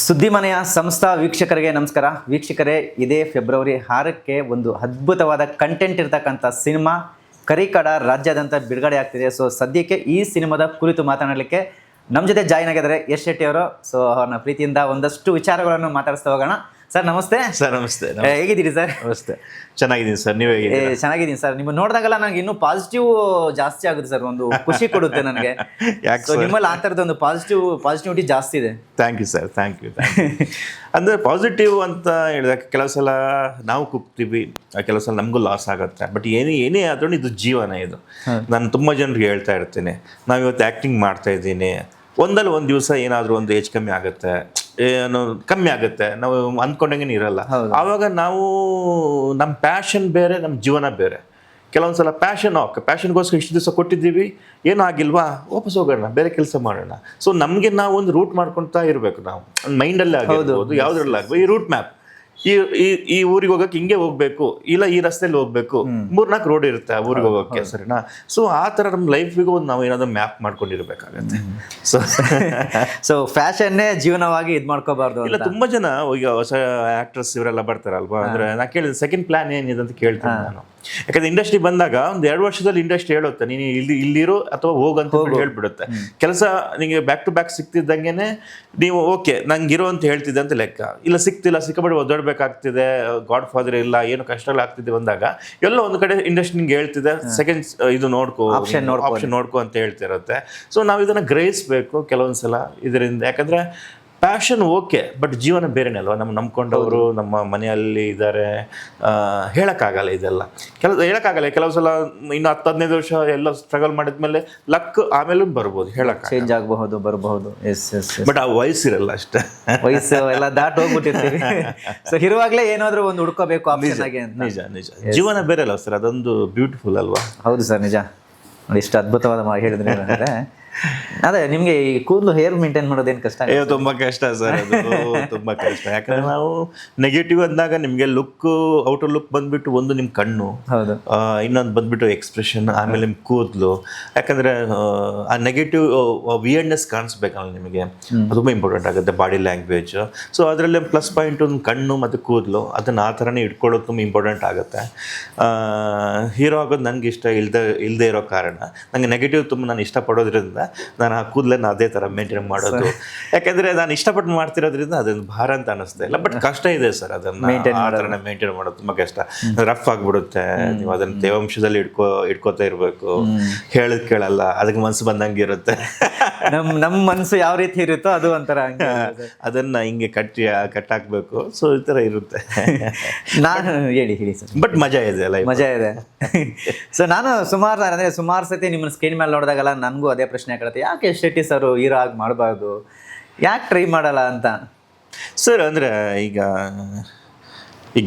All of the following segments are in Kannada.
ಸುದ್ದಿ ಮನೆಯ ಸಂಸ್ಥಾ ವೀಕ್ಷಕರಿಗೆ ನಮಸ್ಕಾರ. ವೀಕ್ಷಕರೇ, ಇದೇ ಫೆಬ್ರವರಿ 6ಕ್ಕೆ ಒಂದು ಅದ್ಭುತವಾದ ಕಂಟೆಂಟ್ ಇರ್ತಕ್ಕಂಥ ಸಿನಿಮಾ ಕರಿಕಡ ರಾಜ್ಯಾದ್ಯಂತ ಬಿಡುಗಡೆ ಆಗ್ತಿದೆ. ಸೊ ಸದ್ಯಕ್ಕೆ ಈ ಸಿನಿಮಾದ ಕುರಿತು ಮಾತನಾಡಲಿಕ್ಕೆ ನಮ್ಮ ಜೊತೆ ಜಾಯ್ನ್ ಆಗಿದ್ದಾರೆ ಯಶ್ ಶೆಟ್ಟಿ ಅವರು. ಸೊ ಅವ್ರನ್ನ ಪ್ರೀತಿಯಿಂದ ಒಂದಷ್ಟು ವಿಚಾರಗಳನ್ನು ಮಾತಾಡಿಸ್ತಾ ಹೋಗೋಣ. ಸರ್ ನಮಸ್ತೆ. ಸರ್ ನಮಸ್ತೆ. ಹೇಗಿದ್ದೀರಿ ಸರ್? ನಮಸ್ತೆ, ಚೆನ್ನಾಗಿದ್ದೀನಿ ಸರ್. ನೀವು ಹೇಗಿದ್ದೀರಾ? ಚೆನ್ನಾಗಿದ್ದೀನಿ ಸರ್. ನಿಮ್ಮ ನೋಡಿದಾಗೆಲ್ಲ ನನಗೆ ಇನ್ನೂ ಪಾಸಿಟಿವ್ ಜಾಸ್ತಿ ಆಗುತ್ತೆ ಸರ್. ಒಂದು ಖುಷಿ ಕೊಡುತ್ತೆ ನನಗೆ. ನಿಮ್ಮಲ್ಲಿ ಆ ಥರದ ಒಂದು ಪಾಸಿಟಿವಿಟಿ ಜಾಸ್ತಿ ಇದೆ. Thank you sir, thank you. ಅಂದರೆ ಪಾಸಿಟಿವ್ ಅಂತ ಹೇಳಿದಾಗ ಕೆಲವು ಸಲ ನಾವು ಕುಗ್ತೀವಿ, ಕೆಲವು ಸಲ ನಮಗೂ ಲಾಸ್ ಆಗುತ್ತೆ. ಬಟ್ ಏನೇ ಆದ್ರೂ ಇದು ಜೀವನ. ಇದು ನಾನು ತುಂಬ ಜನರಿಗೆ ಹೇಳ್ತಾ ಇರ್ತೀನಿ, ನಾವು ಇವತ್ತು ಆ್ಯಕ್ಟಿಂಗ್ ಮಾಡ್ತಾ ಇದ್ದೀನಿ, ಒಂದಲ್ಲ ಒಂದು ದಿವಸ ಏನಾದರೂ ಒಂದು ಏಜ್ ಕಮ್ಮಿ ಆಗುತ್ತೆ, ಏನು ಕಮ್ಮಿ ಆಗುತ್ತೆ, ನಾವು ಅಂದ್ಕೊಂಡಂಗೆ ಇರಲ್ಲ. ಆವಾಗ ನಾವು ನಮ್ಮ ಪ್ಯಾಷನ್ ಬೇರೆ, ನಮ್ಮ ಜೀವನ ಬೇರೆ. ಕೆಲವೊಂದ್ಸಲ ಪ್ಯಾಷನ್ಗೋಸ್ಕರ ಇಷ್ಟು ದಿವಸ ಕೊಟ್ಟಿದ್ದೀವಿ, ಏನೂ ಆಗಿಲ್ವಾ, ವಾಪಸ್ ಹೋಗೋಣ, ಬೇರೆ ಕೆಲಸ ಮಾಡೋಣ. ಸೊ ನಮಗೆ ನಾವು ಒಂದು ರೂಟ್ ಮಾಡ್ಕೊಳ್ತಾ ಇರಬೇಕು. ನಾವು ಮೈಂಡಲ್ಲೇ ಆಗಿರ್ಬೋದು, ಯಾವುದ್ರಲ್ಲಿ ಆಗ್ಬೋದು, ಈ ರೂಟ್ ಮ್ಯಾಪ್, ಈ ಊರಿಗೆ ಹೋಗಕ್ಕೆ ಹಿಂಗೆ ಹೋಗ್ಬೇಕು, ಇಲ್ಲ ಈ ರಸ್ತೆಯಲ್ಲಿ ಹೋಗ್ಬೇಕು, 3-4 ರೋಡ್ ಇರುತ್ತೆ ಆ ಊರಿಗೆ ಹೋಗೋಕ್ಕೆ, ಸರಿನಾ? ಸೊ ಆ ಥರ ನಮ್ಮ ಲೈಫಿಗೂ ಒಂದು ನಾವು ಏನಾದರೂ ಮ್ಯಾಪ್ ಮಾಡ್ಕೊಂಡಿರ್ಬೇಕಾಗತ್ತೆ. ಸೊ ಫ್ಯಾಷನ್ನೇ ಜೀವನವಾಗಿ ಇದು ಮಾಡ್ಕೋಬಾರ್ದು. ಇಲ್ಲ, ತುಂಬಾ ಜನ ಈಗ ಹೊಸ ಆಕ್ಟ್ರೆಸ್ ಇವರೆಲ್ಲ ಬರ್ತಾರಲ್ವಾ, ಅಂದ್ರೆ ನಾ ಕೇಳಿದ ಸೆಕೆಂಡ್ ಪ್ಲಾನ್ ಏನಿದೆ ಅಂತ ಕೇಳ್ತೀನಿ ನಾನು. ಯಾಕಂದ್ರೆ ಇಂಡಸ್ಟ್ರಿ ಬಂದಾಗ ಒಂದು 2 ವರ್ಷದಲ್ಲಿ ಇಂಡಸ್ಟ್ರಿ ಹೇಳುತ್ತೆ, ನೀನು ಇಲ್ಲಿರೋ ಅಥವಾ ಹೋಗಂತ ಹೇಳ್ಬಿಡುತ್ತೆ. ಕೆಲಸ ನಿಮಗೆ ಬ್ಯಾಕ್ ಟು ಬ್ಯಾಕ್ ಸಿಕ್ತಿದ್ದಂಗೆನೆ ನೀವು ಓಕೆ ನಂಗೆ ಇರೋ ಅಂತ ಹೇಳ್ತಿದ್ದೆ ಅಂತ ಲೆಕ್ಕ. ಇಲ್ಲ ಸಿಕ್ತಿಲ್ಲ, ಸಿಕ್ಕಾಬಿಟ್ಟು ಒದ್ದಾಡಬೇಕಾಗ್ತಿದೆ, ಗಾಡ್ ಫಾದರ್ ಇಲ್ಲ, ಏನು ಕಷ್ಟಗಳು ಆಗ್ತಿದೆ ಬಂದಾಗ ಎಲ್ಲೋ ಒಂದು ಕಡೆ ಇಂಡಸ್ಟ್ರಿ ನಿಂಗೆ ಹೇಳ್ತಿದೆ ಸೆಕೆಂಡ್ ಇದು ನೋಡ್ಕೋ, ಆಪ್ಷನ್ ನೋಡ್ಕೋ ಅಂತ ಹೇಳ್ತಿರುತ್ತೆ. ಸೊ ನಾವು ಇದನ್ನ ಗ್ರಹಿಸ್ಬೇಕು ಕೆಲವೊಂದ್ಸಲ ಇದರಿಂದ. ಯಾಕಂದ್ರೆ ಪ್ಯಾಷನ್ ಓಕೆ, ಬಟ್ ಜೀವನ ಬೇರೆನೇ ಅಲ್ವಾ. ನಂಬ್ಕೊಂಡವರು ನಮ್ಮ ಮನೆಯಲ್ಲಿ ಇದ್ದಾರೆ, ಹೇಳೋಕ್ಕಾಗಲ್ಲ. ಇದೆಲ್ಲ ಹೇಳೋಕ್ಕಾಗಲ್ಲ. ಕೆಲವು ಸಲ ಇನ್ನು 10-15 ವರ್ಷ ಎಲ್ಲ ಸ್ಟ್ರಗಲ್ ಮಾಡಿದ್ಮೇಲೆ ಲಕ್ ಆಮೇಲೆ ಬರ್ಬೋದು, ಹೇಳಕ್ಕೆ ಚೇಂಜ್ ಆಗಬಹುದು, ಬರಬಹುದು. ಬಟ್ ಆ ವಯಸ್ಸಿರಲ್ಲ ಅಷ್ಟೇ, ವಯಸ್ಸು ಎಲ್ಲ ದಾಟ್ ಹೋಗ್ಬಿಟ್ಟಿರ್ತೀವಿ. ಸೊ ಇರುವಾಗಲೇ ಏನಾದರೂ ಒಂದು ಹುಡ್ಕೋಬೇಕು ಆಪ್ಷನ್ ಆಗಿ ಅಂತ. ನಿಜ ಜೀವನ ಬೇರೆ ಅಲ್ಲ ಸರ್, ಅದೊಂದು ಬ್ಯೂಟಿಫುಲ್ ಅಲ್ವಾ? ಹೌದು ಸರ್, ನಿಜ. ನೋಡಿ, ಇಷ್ಟು ಅದ್ಭುತವಾದ ಹೇಳಿದ್ರೆ ಅಂದರೆ ಅದೇ ನಿಮಗೆ ಈ ಕೂದಲು ಹೇರ್ ಮೇಂಟೈನ್ ಮಾಡೋದೇನು ಕಷ್ಟ? ತುಂಬಾ ಕಷ್ಟ ಸರ್, ಅದು ತುಂಬಾ ಕಷ್ಟ. ಯಾಕಂದ್ರೆ ನಾವು ನೆಗೆಟಿವ್ ಅಂದಾಗ ನಿಮ್ಗೆ ಔಟರ್ ಲುಕ್ ಬಂದ್ಬಿಟ್ಟು ಒಂದು ನಿಮ್ ಕಣ್ಣು, ಇನ್ನೊಂದು ಬಂದ್ಬಿಟ್ಟು ಎಕ್ಸ್ಪ್ರೆಷನ್, ಆಮೇಲೆ ನಿಮ್ ಕೂದಲು. ಯಾಕಂದ್ರೆ ಆ ನೆಗೆಟಿವ್ ವಿಯರ್ಡ್ನೆಸ್ ಕಾಣಿಸ್ಬೇಕಲ್ಲ ನಿಮಗೆ, ಅದು ತುಂಬಾ ಇಂಪಾರ್ಟೆಂಟ್ ಆಗುತ್ತೆ, ಬಾಡಿ ಲ್ಯಾಂಗ್ವೇಜ್. ಸೊ ಅದರಲ್ಲಿ ಪ್ಲಸ್ ಪಾಯಿಂಟ್ ಒಂದು ಕಣ್ಣು ಮತ್ತು ಕೂದಲು, ಅದನ್ನ ಆ ಥರನೇ ಇಟ್ಕೊಳ್ಳೋದು ತುಂಬ ಇಂಪಾರ್ಟೆಂಟ್ ಆಗುತ್ತೆ. ಹೀರೋ ಆಗೋದು ನನಗೆ ಇಷ್ಟ ಇಲ್ಲದೆ ಇರೋ ಕಾರಣ, ನನಗೆ ನೆಗೆಟಿವ್ ತುಂಬ ನಾನು ಇಷ್ಟಪಡೋದ್ರಿಂದ ನಾನು ಆ ಕೂದಲನ್ನು ಅದೇ ಥರ ಮೇಂಟೈನ್ ಮಾಡೋದು. ಯಾಕೆಂದರೆ ನಾನು ಇಷ್ಟಪಟ್ಟು ಮಾಡ್ತಿರೋದ್ರಿಂದ ಅದನ್ನು ಭಾರ ಅಂತ ಅನ್ನಿಸ್ತಾ ಇಲ್ಲ. ಬಟ್ ಕಷ್ಟ ಇದೆ ಸರ್, ಅದನ್ನು ಆ ಥರನೇ ಮೇಂಟೈನ್ ಮಾಡೋದು ತುಂಬ ಕಷ್ಟ. ರಫ್ ಆಗಿಬಿಡುತ್ತೆ. ನೀವು ಅದನ್ನು ತೇವಾಂಶದಲ್ಲಿ ಇಟ್ಕೋತಾ ಇರಬೇಕು, ಹೇಳಿದ್ ಕೇಳಲ್ಲ, ಅದಕ್ಕೆ ಮನಸ್ಸು ಬಂದಂಗೆ ಇರುತ್ತೆ. ನಮ್ಮ ಮನಸ್ಸು ಯಾವ ರೀತಿ ಇರುತ್ತೋ ಅದು ಒಂಥರ ಅದನ್ನು ಹಿಂಗೆ ಕಟ್ಟಾಕಬೇಕು. ಸೊ ಈ ಥರ ಇರುತ್ತೆ. ನಾನು ಹೇಳಿ ಸರ್. ಬಟ್ ಮಜಾ ಇದೆ ಅಲ್ಲ, ಮಜಾ ಇದೆ. ಸೊ ನಾನು ಸುಮಾರು ಸತಿ ನಿಮ್ಮನ್ನು ಸ್ಕ್ರೀನ್ ಮೇಲೆ ನೋಡಿದಾಗಲ್ಲ ನನಗೂ ಅದೇ ಪ್ರಶ್ನೆ ಕೇಳುತ್ತೆ, ಯಾಕೆ ಶೆಟ್ಟಿ ಸರ್ ಹೀರೋ ಆಗಿ ಮಾಡಬಾರ್ದು, ಯಾಕೆ ಟ್ರೈ ಮಾಡಲ್ಲ ಅಂತ. ಸರ್ ಅಂದರೆ ಈಗ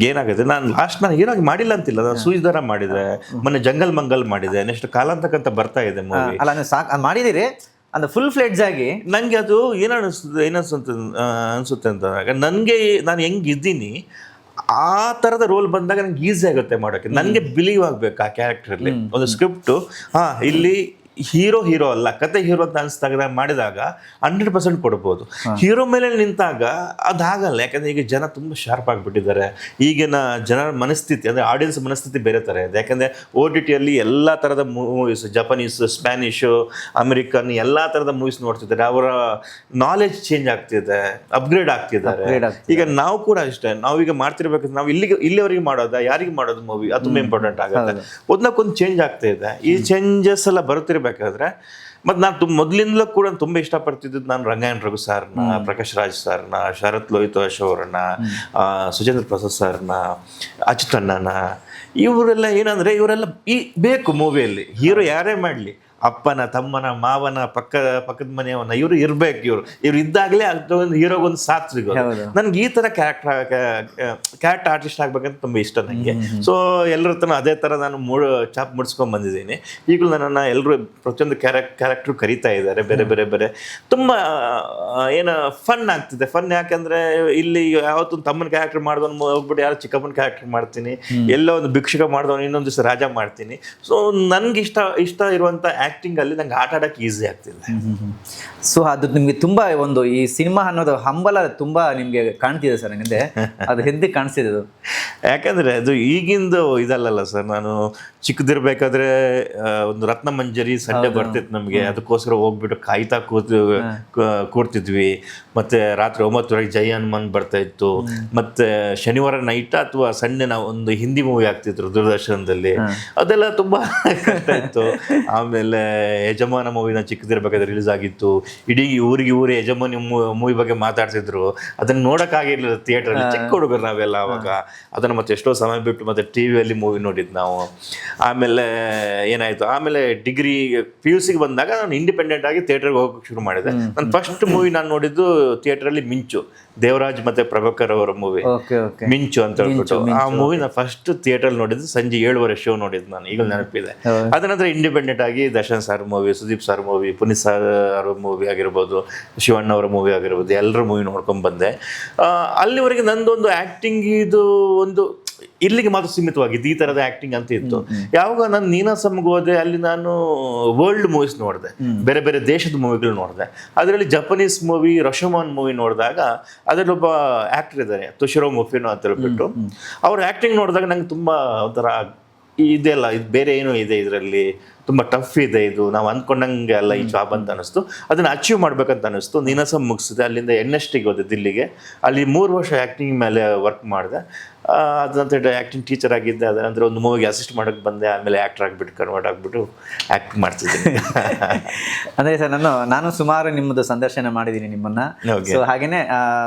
ಏನಾಗುತ್ತೆ, ನಾನು ಹೀರೋ ಆಗಿ ಮಾಡಿಲ್ಲ ಅಂತಿಲ್ಲ. ನಾನು ಸೂಜಿದಾರ ಮಾಡಿದೆ, ಮೊನ್ನೆ ಜಂಗಲ್ ಮಂಗಲ್ ಮಾಡಿದೆ, ನೆಕ್ಸ್ಟ್ ಕಾಲಾಂತಕ ಅಂತ ಬರ್ತಾ ಇದೆ ಮೂವಿ. ಅಲ್ಲ, ಸಾಕು ಮಾಡಿದಿರಿ ಅಂದ್ರೆ ಫುಲ್ ಫ್ಲೆಡ್ಜ್ ಆಗಿ. ನನಗೆ ಅದು ಅನಿಸುತ್ತೆ ಅಂತ, ನನಗೆ ನಾನು ಹೆಂಗಿದ್ದೀನಿ ಆ ಥರದ ರೋಲ್ ಬಂದಾಗ ನಂಗೆ ಈಸಿ ಆಗುತ್ತೆ ಮಾಡೋಕ್ಕೆ. ನನಗೆ ಬಿಲೀವ್ ಆಗಬೇಕು ಆ ಕ್ಯಾರೆಕ್ಟರಲ್ಲಿ. ಒಂದು ಸ್ಕ್ರಿಪ್ಟು ಇಲ್ಲಿ ಹೀರೋ ಅಲ್ಲ, ಕತೆ ಹೀರೋ ಅಂತ ಅನಿಸ್ದಾಗ ಮಾಡಿದಾಗ 100% ಕೊಡ್ಬೋದು. ಹೀರೋ ಮೇಲೆ ನಿಂತಾಗ ಅದಾಗಲ್ಲ. ಯಾಕಂದರೆ ಈಗ ಜನ ತುಂಬ ಶಾರ್ಪ್ ಆಗಿಬಿಟ್ಟಿದ್ದಾರೆ. ಈಗಿನ ಜನರ ಮನಸ್ಥಿತಿ ಅಂದರೆ ಆಡಿಯನ್ಸ್ ಮನಸ್ಥಿತಿ ಬೇರೆ ಥರ ಇದೆ. ಯಾಕಂದರೆ OTTಯಲ್ಲಿ ಎಲ್ಲ ಥರದ ಮೂವೀಸ್, ಜಪಾನೀಸ್, ಸ್ಪ್ಯಾನಿಷು, ಅಮೆರಿಕನ್ ಎಲ್ಲ ಥರದ ಮೂವೀಸ್ ನೋಡ್ತಿದ್ದಾರೆ. ಅವರ ನಾಲೆಜ್ ಚೇಂಜ್ ಆಗ್ತಿದೆ, ಅಪ್ಗ್ರೇಡ್ ಆಗ್ತಿದ್ದಾರೆ. ಈಗ ನಾವು ಕೂಡ ಅಷ್ಟೇ, ನಾವೀಗ ಮಾಡ್ತಿರ್ಬೇಕಾದ್ರೆ ನಾವು ಇಲ್ಲಿವರೆಗೆ ಮಾಡೋದಾ, ಯಾರಿಗೆ ಮಾಡೋದು ಮೂವಿ, ಅದು ತುಂಬ ಇಂಪಾರ್ಟೆಂಟ್ ಆಗುತ್ತೆ. ಒಂದಕ್ಕೊಂದು ಚೇಂಜ್ ಆಗ್ತಾ ಇದೆ. ಈ ಚೇಂಜಸ್ ಎಲ್ಲ ಬರುತ್ತಿರ್ಬೇಕಾದ್ರೆ ಮತ್ತು ನಾನು ಮೊದಲಿಂದಲೂ ಕೂಡ ತುಂಬ ಇಷ್ಟಪಡ್ತಿದ್ದು, ನಾನು ರಂಗಾಯಣ ರಘು ಸರ್ನ, ಪ್ರಕಾಶ್ ರಾಜ್ ಸರ್ನ, ಶರತ್ ಲೋಹಿತೋಶ್ ಅವರನ್ನ, ಸುಚೇಂದ್ರ ಪ್ರಸಾದ್ ಸರ್ನ, ಅಚ್ಯುತಣ್ಣನ, ಇವರೆಲ್ಲ ಏನಂದರೆ ಇವರೆಲ್ಲ ಬೇಕು ಮೂವಿಯಲ್ಲಿ. ಹೀರೋ ಯಾರೇ ಮಾಡಲಿ, ಅಪ್ಪನ, ತಮ್ಮನ, ಮಾವನ, ಪಕ್ಕದ ಮನೆಯವನ, ಇವರು ಇರ್ಬೇಕು. ಇವ್ರು ಇದ್ದಾಗಲೇ ಅದೊಂದು ಹೀರೋಗೊಂದು ಸಾಥ್ ಸಿಗೋದು. ನನ್ಗೆ ಈ ಥರ ಕ್ಯಾರೆಕ್ಟರ್ ಆರ್ಟಿಸ್ಟ್ ಆಗ್ಬೇಕಂತ ತುಂಬ ಇಷ್ಟ ನನಗೆ. ಸೊ ಎಲ್ಲರ ಹತ್ರ ಅದೇ ಥರ ನಾನು ಚಾಪ್ ಮುಡ್ಸ್ಕೊಂಡು ಬಂದಿದ್ದೀನಿ. ಈಗಲೂ ನನ್ನನ್ನು ಎಲ್ಲರೂ ಪ್ರತಿಯೊಂದು ಕ್ಯಾರೆಕ್ಟ್ರು ಕರೀತಾ ಇದ್ದಾರೆ, ಬೇರೆ ತುಂಬ ಏನು ಫನ್ ಆಗ್ತಿದೆ. ಫನ್ ಯಾಕೆಂದರೆ ಇಲ್ಲಿ ಯಾವತ್ತೊಂದು ತಮ್ಮನ ಕ್ಯಾರೆಕ್ಟರ್ ಮಾಡಿದವನು ಹೋಗ್ಬಿಟ್ಟು ಯಾರು ಚಿಕ್ಕಪ್ಪನ ಕ್ಯಾರೆಕ್ಟರ್ ಮಾಡ್ತೀನಿ, ಎಲ್ಲೋ ಒಂದು ಭಿಕ್ಷುಕ ಮಾಡಿದವನು ಇನ್ನೊಂದು ದಿವಸ ರಾಜ ಮಾಡ್ತೀನಿ. ಸೊ ನನಗೆ ಇಷ್ಟ ಇರುವಂಥ ಆಕ್ಟಿಂಗ್ ಅಲ್ಲಿ ನಂಗೆ ಆಟ ಆಡಕ್ಕೆ ಈಸಿ ಆಗ್ತಿದೆ. ಸೊ ಅದು ನಿಮ್ಗೆ ತುಂಬಾ ಒಂದು ಈ ಸಿನಿಮಾ ಅನ್ನೋದು ಹಂಬಲ ತುಂಬಾ ನಿಮ್ಗೆ ಕಾಣ್ತಿದೆ ಸರ್ ಹಿಂದೆ, ಅದು ಹೆದ್ದಿ ಕಾಣಿಸ್ತಿದೆ ಅದು. ಯಾಕಂದ್ರೆ ಅದು ಈಗಿಂದು ಇದಲ್ಲಲ್ಲ ಸರ್. ನಾನು ಚಿಕ್ಕದಿರ್ಬೇಕಾದ್ರೆ ಒಂದು ರತ್ನ ಮಂಜರಿ ಸಂಡೆ ಬರ್ತಿತ್ತು ನಮ್ಗೆ, ಅದಕ್ಕೋಸ್ಕರ ಹೋಗ್ಬಿಟ್ಟು ಕಾಯ್ತಾ ಕೂರ್ತಿದ್ವಿ. ಮತ್ತೆ ರಾತ್ರಿ 9:00 ಜೈ ಹನುಮಾನ್ ಬರ್ತಾ ಇತ್ತು. ಮತ್ತೆ ಶನಿವಾರ ನೈಟ್ ಅಥವಾ ಸಂಡೆ ನಾವು ಒಂದು ಹಿಂದಿ ಮೂವಿ ಆಗ್ತಿದ್ರು ದೂರದರ್ಶನದಲ್ಲಿ, ಅದೆಲ್ಲ ತುಂಬಾ ಕಷ್ಟ ಇತ್ತು. ಆಮೇಲೆ ಯಜಮಾನ ಮೂವಿನ ಚಿಕ್ಕದಿರ್ಬೇಕಾದ್ರೆ ರಿಲೀಸ್ ಆಗಿತ್ತು. ಇಡೀ ಊರೇ ಯಜಮಾನಿ ಮೂವಿ ಬಗ್ಗೆ ಮಾತಾಡ್ತಿದ್ರು. ಅದನ್ನ ನೋಡಕ್ಕಾಗಿರ್ಲಿಲ್ಲ ಥಿಯೇಟರ್ ಅಲ್ಲಿ, ಚಿಕ್ಕ ಹುಡುಗರು ನಾವೆಲ್ಲ ಅವಾಗ. ಅದನ್ನ ಮತ್ತೆ ಎಷ್ಟೋ ಸಮಯ ಬಿಟ್ಟು ಮತ್ತೆ ಟಿವಿಯಲ್ಲಿ ಮೂವಿ ನೋಡಿದ್ ನಾವು. ಆಮೇಲೆ ಏನಾಯ್ತು, ಆಮೇಲೆ ಡಿಗ್ರಿ PUC ಬಂದಾಗ ನಾನು ಇಂಡಿಪೆಂಡೆಂಟ್ ಆಗಿ ಥಿಯೇಟರ್ಗೆ ಹೋಗಕ್ಕೆ ಶುರು ಮಾಡಿದೆ. ನನ್ನ ಫಸ್ಟ್ ಮೂವಿ ನಾನು ನೋಡಿದ್ದು ಥಿಯೇಟರ್ ಅಲ್ಲಿ ಮಿಂಚು, ದೇವರಾಜ್ ಮತ್ತೆ ಪ್ರಭಾಕರ್ ಅವರ ಮೂವಿ ಮಿಂಚು ಅಂತ ಹೇಳ್ಬಿಟ್ಟು. ಆ ಮೂವಿ ನಾನು ಫಸ್ಟ್ ಥಿಯೇಟರ್ ನೋಡಿದ್ದು ಸಂಜೆ 7:30 ಶೋ ನೋಡಿದ್ದು ನಾನು, ಈಗ ನೆನಪಿದೆ. ಅದ ನಂತರ ಇಂಡಿಪೆಂಡೆಂಟ್ ಆಗಿ Darshan sir movie, Sudeep sir movie, Puneeth sir ಅವರ ಮೂವಿ ಆಗಿರ್ಬೋದು, ಶಿವಣ್ಣ ಅವರ ಮೂವಿ ಆಗಿರ್ಬೋದು, ಎಲ್ಲರ ಮೂವಿ ನೋಡ್ಕೊಂಡ್ ಬಂದೆ. ಅಲ್ಲಿವರೆಗೆ ನಂದೊಂದು ಆಕ್ಟಿಂಗ್ ಇದು ಒಂದು ಇಲ್ಲಿಗೆ ಮಾತ್ರ ಸೀಮಿತವಾಗಿದ್ದು, ಈ ತರದ ಆಕ್ಟಿಂಗ್ ಅಂತ ಇತ್ತು. ಯಾವಾಗ ನಾನು ನೀನಾಸಮ್ಗೆ ಹೋದೆ, ಅಲ್ಲಿ ನಾನು ವರ್ಲ್ಡ್ ಮೂವೀಸ್ ನೋಡಿದೆ, ಬೇರೆ ಬೇರೆ ದೇಶದ ಮೂವಿಗಳು ನೋಡಿದೆ. ಅದರಲ್ಲಿ ಜಪನೀಸ್ ಮೂವಿ, ರಶೋಮಾನ್ ಮೂವಿ ನೋಡಿದಾಗ ಅದರಲ್ಲಿ ಒಬ್ಬ ಆಕ್ಟರ್ ಇದ್ದಾರೆ, ತುಷಾರೋ ಮುಫಿನೋ ಅಂತ ಹೇಳ್ಬಿಟ್ಟು. ಅವ್ರ ಆಕ್ಟಿಂಗ್ ನೋಡಿದಾಗ ನಂಗೆ ತುಂಬಾ ಒಂಥರ ಇದೆಲ್ಲ ಇದು ಬೇರೆ ಏನೋ ಇದೆ, ಇದರಲ್ಲಿ ತುಂಬ ಟಫ್ ಇದೆ, ಇದು ನಾವು ಅಂದ್ಕೊಂಡಂಗೆ ಅಲ್ಲ ಈ ಜಾಬ್ ಅಂತ ಅನಿಸ್ತು. ಅದನ್ನು ಅಚೀವ್ ಮಾಡ್ಬೇಕಂತ ಅನಿಸ್ತು. ನೀನಾಸಮ್ ಮುಗಿಸಿದೆ, ಅಲ್ಲಿಂದ NSTಗೆ ಹೋದೆ ದಿಲ್ಲಿಗೆ. ಅಲ್ಲಿ 3 ವರ್ಷ ಆ್ಯಕ್ಟಿಂಗ್ ಮೇಲೆ ವರ್ಕ್ ಮಾಡಿದೆ. ಅದ ನಂತರ ಆ್ಯಕ್ಟಿಂಗ್ ಟೀಚರ್ ಆಗಿದ್ದೆ. ಅದ ನಂತರ ಒಂದು ಮೂವಿಗೆ ಅಸಿಸ್ಟ್ ಮಾಡೋಕ್ಕೆ ಬಂದೆ. ಆಮೇಲೆ ಆ್ಯಕ್ಟರ್ ಆಗಿಬಿಟ್ಟು ಕನ್ವರ್ಟ್ ಆಗಿಬಿಟ್ಟು ಆ್ಯಕ್ಟ್ ಮಾಡ್ತಿದ್ದೆ. ಅಂದರೆ ಸರ್ ನಾನು ಸುಮಾರು ನಿಮ್ಮದು ಸಂದರ್ಶನ ಮಾಡಿದ್ದೀನಿ ನಿಮ್ಮನ್ನು. ಸೊ ಹಾಗೆಯೇ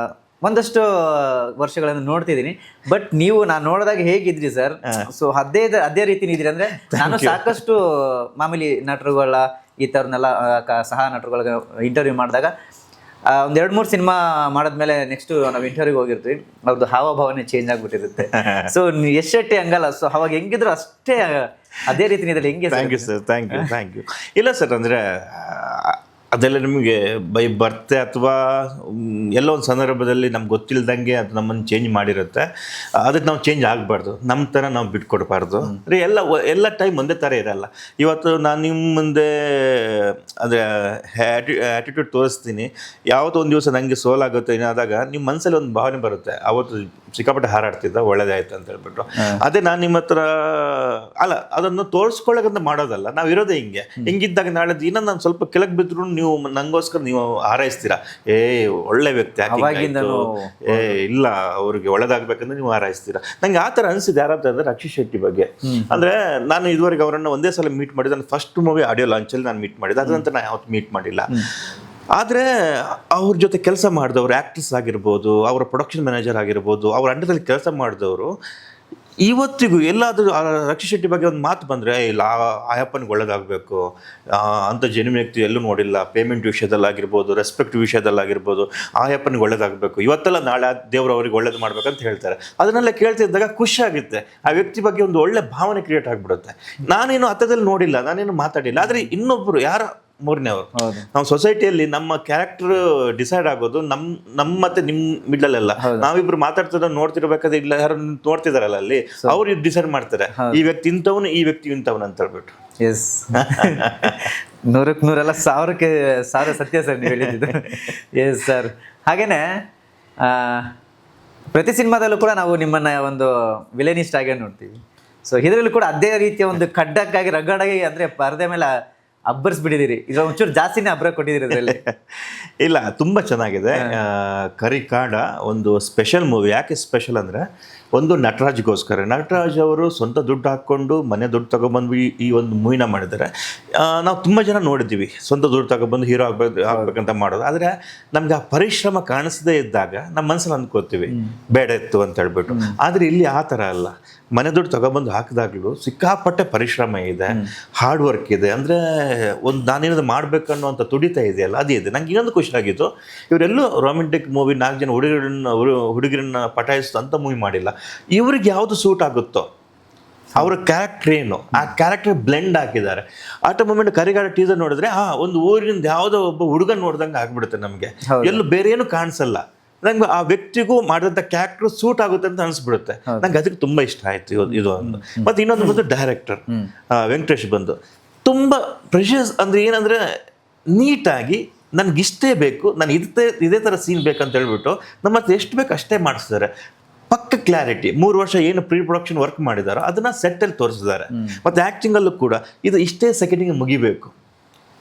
ಒಂದಷ್ಟು ವರ್ಷಗಳನ್ನು ನೋಡ್ತಿದ್ದೀನಿ. ಬಟ್ ನೀವು ನಾನು ನೋಡಿದಾಗ ಹೇಗಿದ್ರಿ ಸರ್? ಸೊ ಅದೇ ರೀತಿ ಇದ್ರಿ. ಅಂದ್ರೆ ನಾನು ಸಾಕಷ್ಟು ಮಾಮೂಲಿ ನಟರುಗಳ ಈ ಥರನ್ನೆಲ್ಲ ಸಹ ನಟರುಗಳಿಗೆ ಇಂಟರ್ವ್ಯೂ ಮಾಡಿದಾಗ ಒಂದು 2-3 ಸಿನಿಮಾ ಮಾಡಿದ್ಮೇಲೆ ನೆಕ್ಸ್ಟ್ ನಾವು ಇಂಟರ್ವ್ಯೂಗೆ ಹೋಗಿರ್ತೀವಿ, ಅವ್ರದ್ದು ಹಾವಭಾವನೆ ಚೇಂಜ್ ಆಗಿಬಿಟ್ಟಿರುತ್ತೆ. ಸೊ ಯಶ್ ಶೆಟ್ಟಿ ಹಂಗಲ್ಲ. ಸೊ ಅವಾಗ ಹೆಂಗಿದ್ರು ಅಷ್ಟೇ ಅದೇ ರೀತಿ ಇದ್ರಲ್ಲಿ ಹೆಂಗೆ? Thank you sir, thank you. ಇಲ್ಲ ಸರ್, ಅಂದರೆ ಅದೆಲ್ಲ ನಿಮಗೆ ಬೈ ಬರ್ತೆ ಅಥವಾ ಎಲ್ಲೋ ಒಂದು ಸಂದರ್ಭದಲ್ಲಿ ನಮ್ಗೆ ಗೊತ್ತಿಲ್ಲದಂಗೆ ಅದು ನಮ್ಮನ್ನು ಚೇಂಜ್ ಮಾಡಿರುತ್ತೆ. ಅದಕ್ಕೆ ನಾವು ಚೇಂಜ್ ಆಗಬಾರ್ದು, ನಮ್ಮ ಥರ ನಾವು ಬಿಟ್ಕೊಡ್ಬಾರ್ದು. ಅಂದರೆ ಎಲ್ಲ ಟೈಮ್ ಒಂದೇ ಥರ ಇರಲ್ಲ. ಇವತ್ತು ನಾನು ನಿಮ್ಮ ಮುಂದೆ ಅಂದರೆ ಆ್ಯಟಿಟ್ಯೂಡ್ ತೋರಿಸ್ತೀನಿ, ಯಾವತ್ತೋ ಒಂದು ದಿವಸ ನನಗೆ ಸೋಲಾಗುತ್ತೆ ಏನಾದಾಗ ನಿಮ್ಮ ಮನಸ್ಸಲ್ಲಿ ಒಂದು ಭಾವನೆ ಬರುತ್ತೆ, ಅವತ್ತು ಸಿಕ್ಕಾಪಟ್ಟೆ ಹಾರಾಡ್ತಿದ್ದ ಒಳ್ಳೇದಾಯ್ತು ಅಂತ ಹೇಳ್ಬಿಟ್ಟು. ಅದೇ ನಾನು ನಿಮ್ಮ ಹತ್ರ ಅಲ್ಲ, ಅದನ್ನು ತೋರಿಸ್ಕೊಳ್ಳೋಕಂತ ಮಾಡೋದಲ್ಲ, ನಾವು ಇರೋದೇ ಹಿಂಗಿದ್ದಾಗ ನಾಳೆ ದಿನ ನಾನು ಸ್ವಲ್ಪ ಕೆಳಗೆ ಬಿದ್ರು ನೀವು ನಂಗೋಸ್ಕರ ನೀವು ಹಾರೈಸ್ತೀರಾ, ಒಳ್ಳೆ ವ್ಯಕ್ತಿ ಇಲ್ಲ ಅವ್ರಿಗೆ ಒಳ್ಳೇದಾಗ್ಬೇಕಂದ್ರೆ ನೀವು ಹಾರೈಸ್ತೀರಾ. ನಂಗೆ ಆ ಥರ ಅನಿಸಿದೆ. ಯಾರಂತ ಅಂದ್ರೆ ರಕ್ಷಿತ್ ಶೆಟ್ಟಿ ಬಗ್ಗೆ. ಅಂದರೆ ನಾನು ಇದುವರೆಗೆ ಅವರನ್ನು ಒಂದೇ ಸಲ ಮೀಟ್ ಮಾಡಿದ್ದೆ. ನನ್ನ ಫಸ್ಟ್ ಮೂವಿ ಆಡಿಯೋ ಲಾಂಚಲ್ಲಿ ನಾನು ಮೀಟ್ ಮಾಡಿದ್ದೆ. ಅದಂತ ನಾನು ಯಾವತ್ತು ಮೀಟ್ ಮಾಡಿಲ್ಲ. ಆದರೆ ಅವ್ರ ಜೊತೆ ಕೆಲಸ ಮಾಡಿದವರು, ಆ್ಯಕ್ಟ್ರೆಸ್ ಆಗಿರ್ಬೋದು, ಅವರ ಪ್ರೊಡಕ್ಷನ್ ಮ್ಯಾನೇಜರ್ ಆಗಿರ್ಬೋದು, ಅವ್ರ ಅಂಡರಲ್ಲಿ ಕೆಲಸ ಮಾಡಿದವರು ಇವತ್ತಿಗೂ ಎಲ್ಲಾದರೂ ರಕ್ಷಿತ್ ಶೆಟ್ಟಿ ಬಗ್ಗೆ ಒಂದು ಮಾತು ಬಂದರೆ, ಇಲ್ಲ ಆಯಪ್ಪನಿಗೆ ಒಳ್ಳೇದಾಗಬೇಕು ಅಂತ ಜನ್ಮ ವ್ಯಕ್ತಿ ಎಲ್ಲೂ ನೋಡಿಲ್ಲ. ಪೇಮೆಂಟ್ ವಿಷಯದಲ್ಲಾಗಿರ್ಬೋದು, ರೆಸ್ಪೆಕ್ಟ್ ವಿಷಯದಲ್ಲಾಗಿರ್ಬೋದು, ಆಯಪ್ಪನಿಗೆ ಒಳ್ಳೇದಾಗಬೇಕು, ಇವತ್ತೆಲ್ಲ ನಾಳೆ ದೇವರು ಅವ್ರಿಗೆ ಒಳ್ಳೇದು ಮಾಡ್ಬೇಕಂತ ಹೇಳ್ತಾರೆ. ಅದನ್ನೆಲ್ಲ ಕೇಳ್ತಿದ್ದಾಗ ಖುಷಿ ಆಗುತ್ತೆ. ಆ ವ್ಯಕ್ತಿ ಬಗ್ಗೆ ಒಂದು ಒಳ್ಳೆ ಭಾವನೆ ಕ್ರಿಯೇಟ್ ಆಗಿಬಿಡುತ್ತೆ. ನಾನೇನು ಹತ್ತದಲ್ಲಿ ನೋಡಿಲ್ಲ, ನಾನೇನು ಮಾತಾಡಿಲ್ಲ. ಆದರೆ ಇನ್ನೊಬ್ಬರು ಯಾರು ಮೂರನೇವರು, ನಾವು ಸೊಸೈಟಿಯಲ್ಲಿ ನಮ್ಮ ಕ್ಯಾರೆಕ್ಟರ್ ಡಿಸೈಡ್ ಆಗೋದು ನಮ್ಮ ಮತ್ತೆ ನಿಮ್ಮ ಮಿಡ್ಲಲ್ಲ. ನಾವಿಬ್ರು ಮಾತಾಡ್ತಿರೋ ನೋಡ್ತಿರ್ಬೇಕಾದ್ರೆ ಇಲ್ಲ ಯಾರು ನೋಡ್ತಿದಾರಲ್ಲ ಅಲ್ಲಿ, ಅವ್ರು ಡಿಸೈಡ್ ಮಾಡ್ತಾರೆ ಈ ವ್ಯಕ್ತಿ ಇಂಥವನು, ಈ ವ್ಯಕ್ತಿ ಇಂಥವನು ಅಂತ ಹೇಳ್ಬಿಟ್ಟು. ಎಸ್, 100ಕ್ಕೆ 100 ಸಾವಿರಕ್ಕೆ 1000 ಸತ್ಯ ಸರ್ ನೀವು ಹೇಳಿದ್ದು. Yes sir. ಹಾಗೇನೆ ಪ್ರತಿ ಸಿನಿಮಾದಲ್ಲೂ ಕೂಡ ನಾವು ನಿಮ್ಮನ್ನ ಒಂದು ವಿಲೇನಿಸ್ಟ್ ಆಗೇ ನೋಡ್ತೀವಿ. ಸೊ ಇದರಲ್ಲೂ ಕೂಡ ಅದೇ ರೀತಿಯ ಒಂದು ಖಡ್ಡಕ್ಕಾಗಿ ರಗಡಾಗಿ ಅಂದ್ರೆ ಪರದೆ ಮೇಲೆ ಅಬ್ಬರಿಸ್ಬಿಟ್ಟಿದ್ದೀರಿ. ಈಗ ಒಂಚೂರು ಜಾಸ್ತಿನೇ ಅಬ್ಬರ ಕೊಟ್ಟಿದ್ದೀರಿ ಅದರಲ್ಲಿ. ಇಲ್ಲ, ತುಂಬ ಚೆನ್ನಾಗಿದೆ. ಕರಿಕಾಡ ಒಂದು ಸ್ಪೆಷಲ್ ಮೂವಿ. ಯಾಕೆ ಸ್ಪೆಷಲ್ ಅಂದರೆ, ಒಂದು ನಟರಾಜ್ಗೋಸ್ಕರ. ನಟರಾಜ್ ಅವರು ಸ್ವಂತ ದುಡ್ಡು ಹಾಕ್ಕೊಂಡು ಮನೆ ದುಡ್ಡು ತಗೊಬಂದು ಈ ಒಂದು ಮೂವಿನ ಮಾಡಿದ್ದಾರೆ. ನಾವು ತುಂಬ ಜನ ನೋಡಿದ್ದೀವಿ ಸ್ವಂತ ದುಡ್ಡು ತಗೊಬಂದು ಹೀರೋ ಆಗ್ಬೇಕಂತ ಮಾಡೋದು. ಆದರೆ ನಮ್ಗೆ ಆ ಪರಿಶ್ರಮ ಕಾಣಿಸದೇ ಇದ್ದಾಗ ನಮ್ಮ ಮನಸ್ಸಲ್ಲಿ ಅಂದ್ಕೋತೀವಿ ಬೇಡ ಇತ್ತು ಅಂತ ಹೇಳ್ಬಿಟ್ಟು. ಆದರೆ ಇಲ್ಲಿ ಆ ಥರ ಅಲ್ಲ. ಮನೆ ದುಡ್ಡು ತಗೊಬಂದು ಹಾಕಿದಾಗಲೂ ಸಿಕ್ಕಾಪಟ್ಟೆ ಪರಿಶ್ರಮ ಇದೆ, ಹಾರ್ಡ್ ವರ್ಕ್ ಇದೆ. ಅಂದರೆ ಒಂದು ನಾನೇನಾದ್ರು ಮಾಡಬೇಕನ್ನುವಂಥ ತುಡಿತ ಇದೆಯಲ್ಲ, ಅದೇ ಇದೆ. ನಂಗೆ ಇನ್ನೊಂದು ಖುಷಿ ಆಗಿತ್ತು, ಇವರೆಲ್ಲೂ ರೊಮ್ಯಾಂಟಿಕ್ ಮೂವಿ 4 ಜನ ಹುಡುಗರನ್ನ ಪಟಾಯಿಸ್ತು ಅಂತ ಮೂವಿ ಮಾಡಿಲ್ಲ. ಇವ್ರಿಗೆ ಯಾವುದು ಸೂಟ್ ಆಗುತ್ತೋ ಅವರ ಕ್ಯಾರೆಕ್ಟರ್ ಏನು, ಆ ಕ್ಯಾರೆಕ್ಟರ್ ಬ್ಲೆಂಡ್ ಹಾಕಿದ್ದಾರೆ. ಆಟ ಮೂಮೆಂಟ್ ಕರಿಗಾಡ ಟೀಸರ್ ನೋಡಿದ್ರೆ ಒಂದು ಊರಿನಿಂದ ಯಾವುದೋ ಒಬ್ಬ ಹುಡುಗನ ನೋಡ್ದಂಗೆ ಆಗ್ಬಿಡುತ್ತೆ ನಮಗೆ. ಎಲ್ಲೂ ಬೇರೆ ಏನು ಕಾಣಿಸಲ್ಲ. ನಂಗೆ ಆ ವ್ಯಕ್ತಿಗೂ ಮಾಡಿದಂಥ ಕ್ಯಾರೆಕ್ಟರ್ ಸೂಟ್ ಆಗುತ್ತೆ ಅಂತ ಅನಿಸ್ಬಿಡುತ್ತೆ. ನಂಗೆ ಅದಕ್ಕೆ ತುಂಬ ಇಷ್ಟ ಆಯಿತು ಇದು ಒಂದು. ಮತ್ತು ಇನ್ನೊಂದು ಬಂದು ಡೈರೆಕ್ಟರ್ ವೆಂಕಟೇಶ್ ಬಂದು ತುಂಬ ಪ್ರೆಷಸ್ ಅಂದರೆ ಏನಂದರೆ ನೀಟಾಗಿ ನನಗಿಷ್ಟೇ ಬೇಕು, ನಾನು ಇದೇ ಥರ ಸೀನ್ ಬೇಕಂತ ಹೇಳ್ಬಿಟ್ಟು ನಮ್ಮ ಹತ್ರ ಎಷ್ಟು ಬೇಕು ಅಷ್ಟೇ ಮಾಡಿಸ್ತಾರೆ. ಪಕ್ಕ ಕ್ಲಾರಿಟಿ, 3 ವರ್ಷ ಏನು ಪ್ರೀ ಪ್ರೊಡಕ್ಷನ್ ವರ್ಕ್ ಮಾಡಿದಾರೋ ಅದನ್ನ ಸೆಟ್ಟಲ್ಲಿ ತೋರಿಸಿದ್ದಾರೆ. ಮತ್ತು ಆ್ಯಕ್ಟಿಂಗಲ್ಲೂ ಕೂಡ ಇದು ಇಷ್ಟೇ ಸೆಕೆಂಡಿಗೆ ಮುಗಿಬೇಕು,